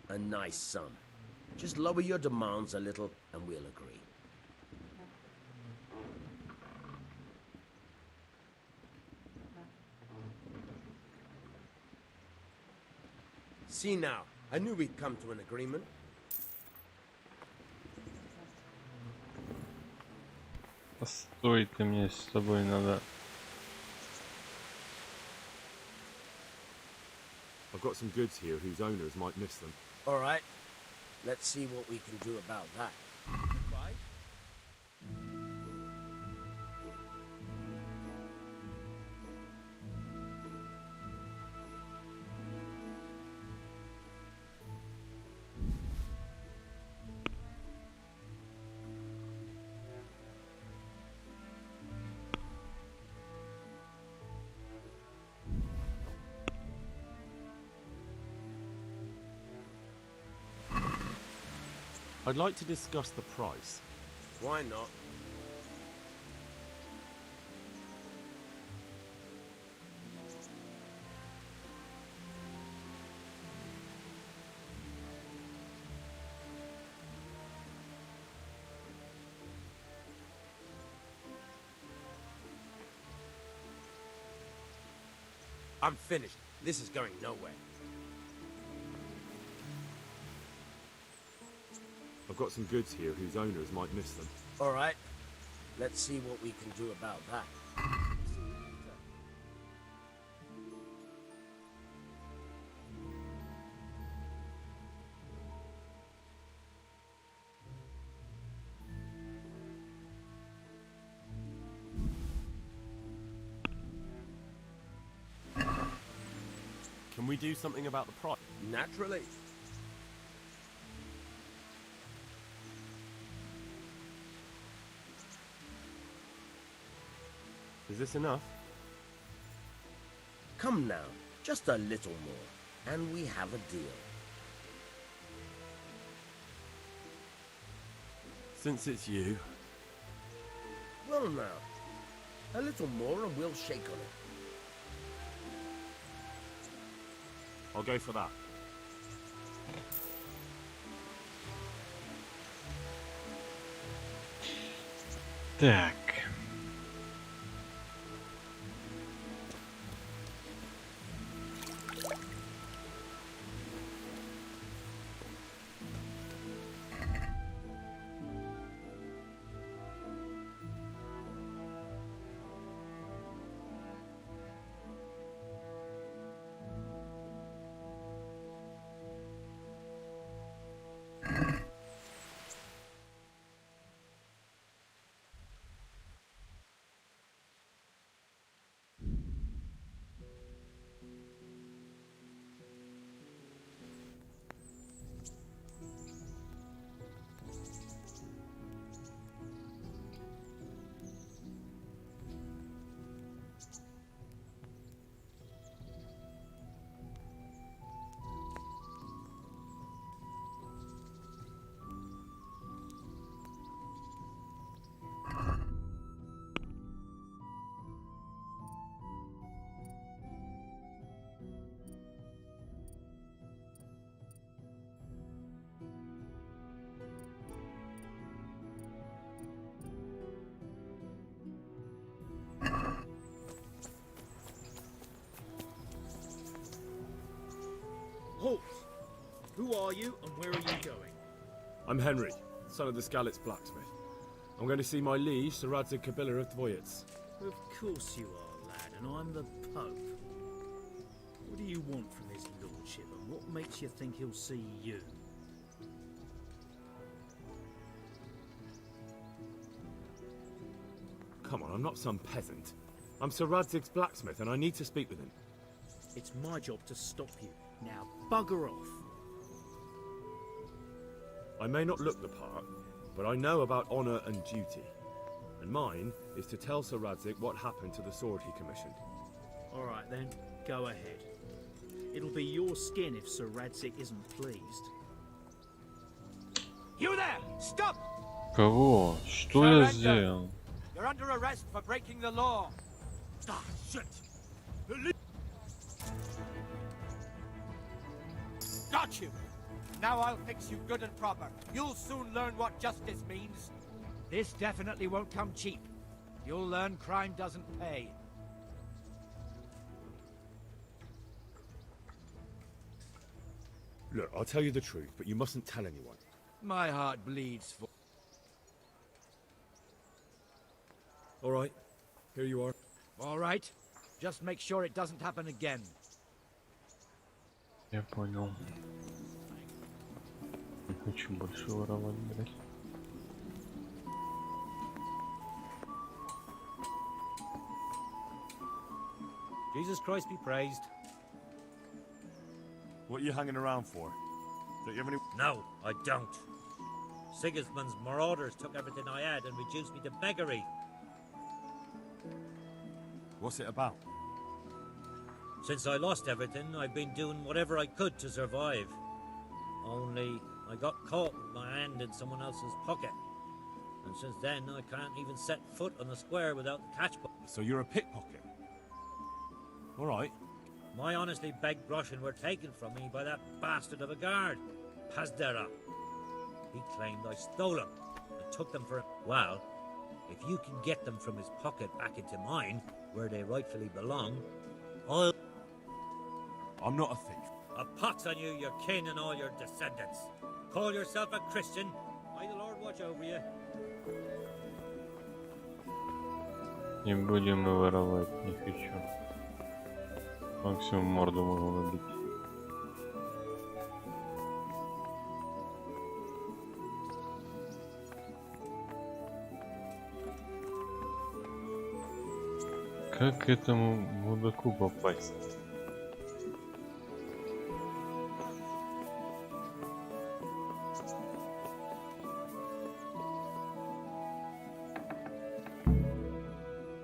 A nice sum. Just lower your demands a little and we'll agree. See now, I knew we'd come to an agreement. Постой, ты мне с тобой надо. I've got some goods here whose owners might miss them. All right, let's see what we can do about that. I'd like to discuss the price. Why not? I'm finished. This is going nowhere. I've got some goods here whose owners might miss them. All right, let's see what we can do about that. Can we do something about the price? Naturally. Is this enough? Come now, just a little more, and we have a deal. Since it's you. Well now, a little more and we'll shake on it. I'll go for that. Так. Halt! Who are you and where are you going? I'm Henry, son of the Skalitz blacksmith. I'm going to see my liege, Sir Radzig Kabila of Dvoyitz. Of course you are, lad, and I'm the Pope. What do you want from his lordship, and what makes you think he'll see you? Come on, I'm not some peasant. I'm Sir Radzig's blacksmith, and I need to speak with him. It's my job to stop you. Now, bugger off. I may not look the part, but I know about honour and duty. And mine is to tell Sir Radzig what happened to the sword he commissioned. All right then, go ahead. It'll be your skin if Sir Radzig isn't pleased. You there! Stop! Кого? Что я сделал? You're under arrest for breaking the law. Ah, shit! Got you! Now I'll fix you good and proper. You'll soon learn what justice means. This definitely won't come cheap. You'll learn crime doesn't pay. Look, I'll tell you the truth, but you mustn't tell anyone. My heart bleeds for... All right, here you are. All right. Just make sure it doesn't happen again. Я понял. Не хочу больше воровать, блядь. Jesus Christ be praised. What are you hanging around for? Don't you have any... No, I don't. Sigismund's marauders took everything I had and reduced me to beggary. What's it about? Since I lost everything, I've been doing whatever I could to survive. Only, I got caught with my hand in someone else's pocket. And since then, I can't even set foot on the square without the catch book. So you're a pickpocket? All right. My honestly begged groschen were taken from me by that bastard of a guard, Pazdera. He claimed I stole them and took them for... Well, if you can get them from his pocket back into mine, where they rightfully belong, I'll... I'm not a thief. A pox on you, your kin and all your descendants. Call yourself a Christian. May the Lord watch over you. Не будем мы воровать, не хочу. Максимум морду могу набить. Как к этому мудаку попасть?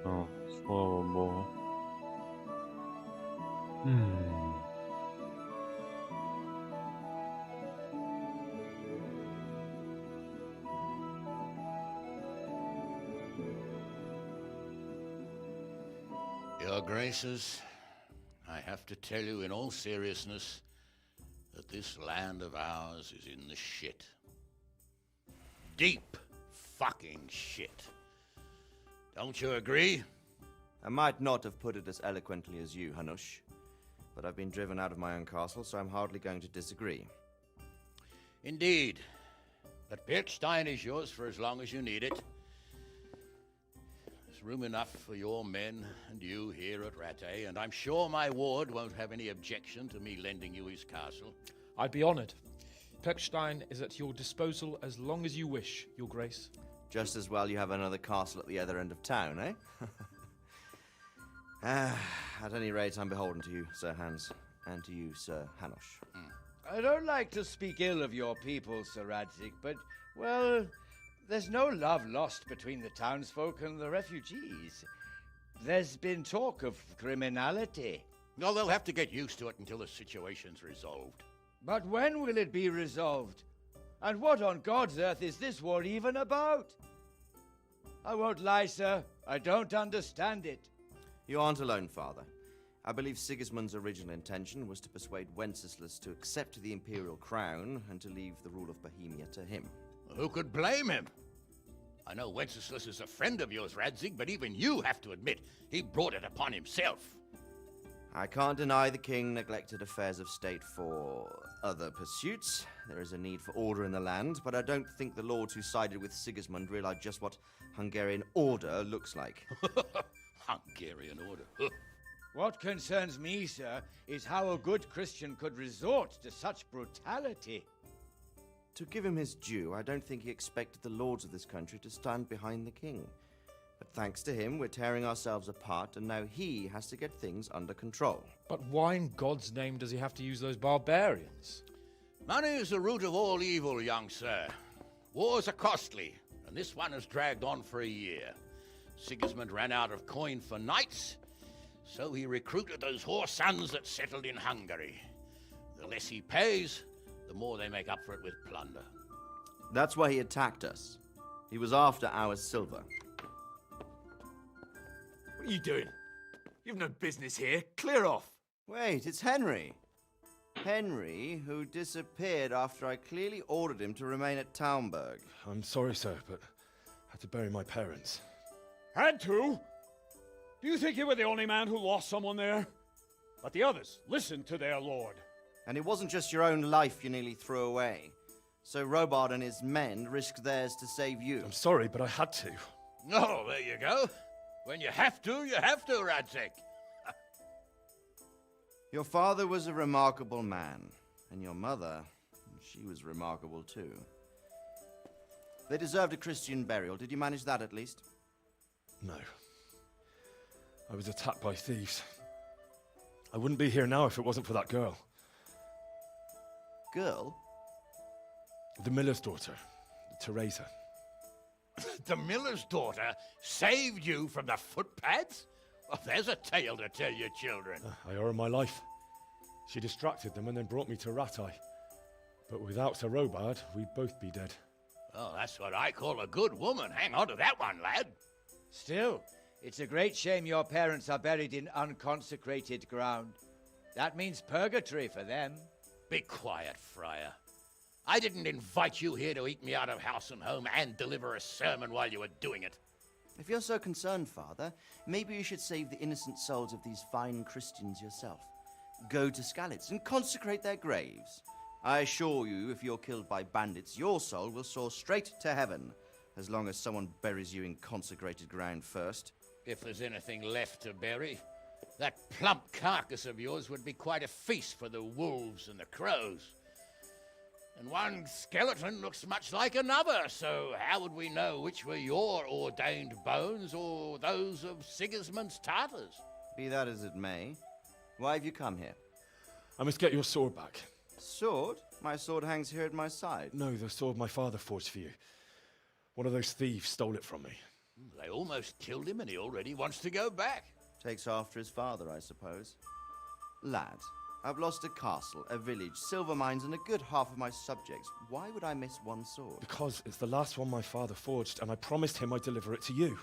О, слава богу. Your Graces, I have to tell you in all seriousness that this land of ours is in the shit. Deep fucking shit. Don't you agree? I might not have put it as eloquently as you, Hanush, but I've been driven out of my own castle, so I'm hardly going to disagree. Indeed. But Birkstein is yours for as long as you need it. There's room enough for your men and you here at Rattay, and I'm sure my ward won't have any objection to me lending you his castle. I'd be honored. Perkstein is at your disposal as long as you wish, Your Grace. Just as well you have another castle at the other end of town, eh? At any rate, I'm beholden to you, Sir Hans, and to you, Sir Hanush. I don't like to speak ill of your people, Sir Radzik, but, well, there's no love lost between the townsfolk and the refugees. There's been talk of criminality. Well, they'll have to get used to it until the situation's resolved. But when will it be resolved? And what on God's earth is this war even about? I won't lie, sir. I don't understand it. You aren't alone, Father. I believe Sigismund's original intention was to persuade Wenceslas to accept the imperial crown and to leave the rule of Bohemia to him. Who could blame him? I know Wenceslas is a friend of yours, Radzig, but even you have to admit he brought it upon himself. I can't deny the king neglected affairs of state for other pursuits. There is a need for order in the land, but I don't think the lords who sided with Sigismund realized just what Hungarian order looks like. Hungarian order? What concerns me, sir, is how a good Christian could resort to such brutality. To give him his due, I don't think he expected the lords of this country to stand behind the king. But thanks to him, we're tearing ourselves apart, and now he has to get things under control. But why in God's name does he have to use those barbarians? Money is the root of all evil, young sir. Wars are costly, and this one has dragged on for a year. Sigismund ran out of coin for knights, so he recruited those whore sons that settled in Hungary. The less he pays, the more they make up for it with plunder. That's why he attacked us. He was after our silver. What are you doing? You've no business here. Clear off. Wait, it's Henry. Henry, who disappeared after I clearly ordered him to remain at Townburg. I'm sorry, sir, but I had to bury my parents. Had to? Do you think you were the only man who lost someone there? But the others listened to their lord. And it wasn't just your own life you nearly threw away. So Robard and his men risked theirs to save you. I'm sorry, but I had to. Oh, there you go. When you have to, Radzig. Your father was a remarkable man, and your mother, she was remarkable too. They deserved a Christian burial. Did you manage that at least? No. I was attacked by thieves. I wouldn't be here now if it wasn't for that girl. Girl? The miller's daughter, Teresa. The miller's daughter saved you from the footpads? Well, there's a tale to tell your children. I owe her my life. She distracted them and then brought me to Rattay. But without Sir Robard, we'd both be dead. Oh, that's what I call a good woman. Hang on to that one, lad. Still, it's a great shame your parents are buried in unconsecrated ground. That means purgatory for them. Be quiet, Friar. I didn't invite you here to eat me out of house and home and deliver a sermon while you were doing it. If you're so concerned, Father, maybe you should save the innocent souls of these fine Christians yourself. Go to Skalitz and consecrate their graves. I assure you, if you're killed by bandits, your soul will soar straight to heaven, as long as someone buries you in consecrated ground first. If there's anything left to bury, that plump carcass of yours would be quite a feast for the wolves and the crows. And one skeleton looks much like another, so how would we know which were your ordained bones or those of Sigismund's Tartars? Be that as it may, why have you come here? I must get your sword back. Sword? My sword hangs here at my side. No, the sword my father forged for you. One of those thieves stole it from me. They almost killed him and he already wants to go back. Takes after his father, I suppose. Lad, I've lost a castle, a village, silver mines, and a good half of my subjects. Why would I miss one sword? Because it's the last one my father forged, and I promised him I'd deliver it to you.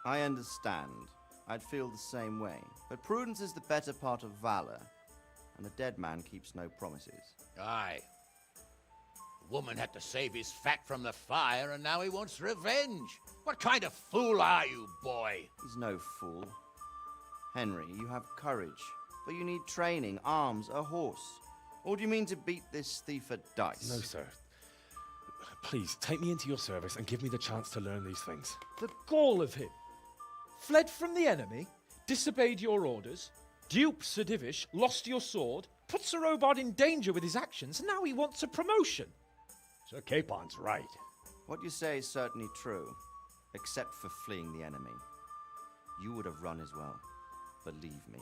I understand. I'd feel the same way. But prudence is the better part of valor, and a dead man keeps no promises. Aye. The woman had to save his fat from the fire, and now he wants revenge. What kind of fool are you, boy? He's no fool. Henry, you have courage, but you need training, arms, a horse. Or do you mean to beat this thief at dice? No, sir. Please, take me into your service and give me the chance to learn these things. The gall of him. Fled from the enemy, disobeyed your orders, duped Sir Divish, lost your sword, put Sir Robard in danger with his actions, and now he wants a promotion. Sir Capon's right. What you say is certainly true, except for fleeing the enemy. You would have run as well, believe me.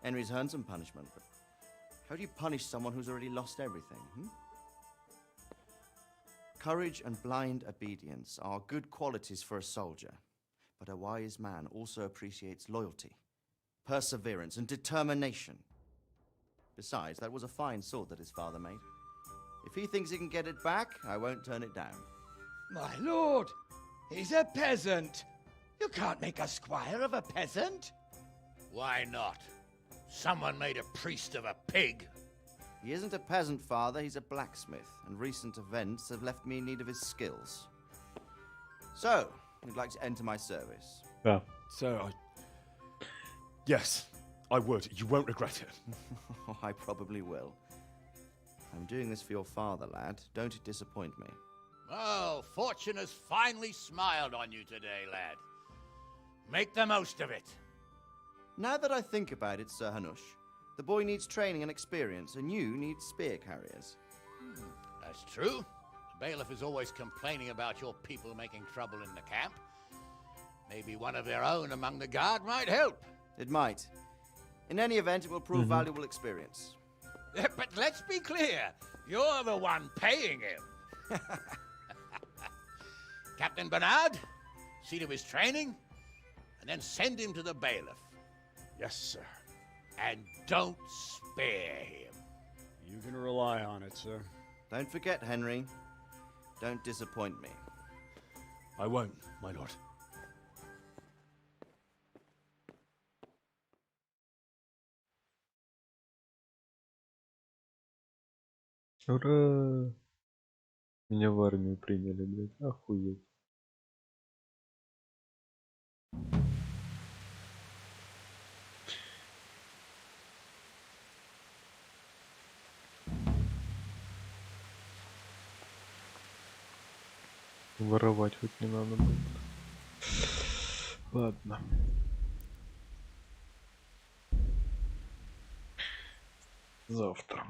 Henry's earned some punishment, but how do you punish someone who's already lost everything, Courage and blind obedience are good qualities for a soldier, but a wise man also appreciates loyalty, perseverance, and determination. Besides, that was a fine sword that his father made. If he thinks he can get it back, I won't turn it down. My lord, he's a peasant. You can't make a squire of a peasant. Why not? Someone made a priest of a pig. He isn't a peasant, Father. He's a blacksmith, and recent events have left me in need of his skills. So, you'd like to enter my service? Yeah. Sir, Yes, I would. You won't regret it. I probably will. I'm doing this for your father, lad. Don't disappoint me. Oh, fortune has finally smiled on you today, lad. Make the most of it. Now that I think about it, Sir Hanush, the boy needs training and experience, and you need spear carriers. That's true. The bailiff is always complaining about your people making trouble in the camp. Maybe one of their own among the guard might help. It might. In any event, it will prove valuable experience. But let's be clear. You're the one paying him. Captain Bernard, see to his training, and then send him to the bailiff. Yes, sir. And don't spare him. You can rely on it, sir. Don't forget, Henry. Don't disappoint me. I won't, my lord. Ура! Меня в армию приняли, блядь. Охуеть. Воровать хоть не надо будет. Ладно. Завтра.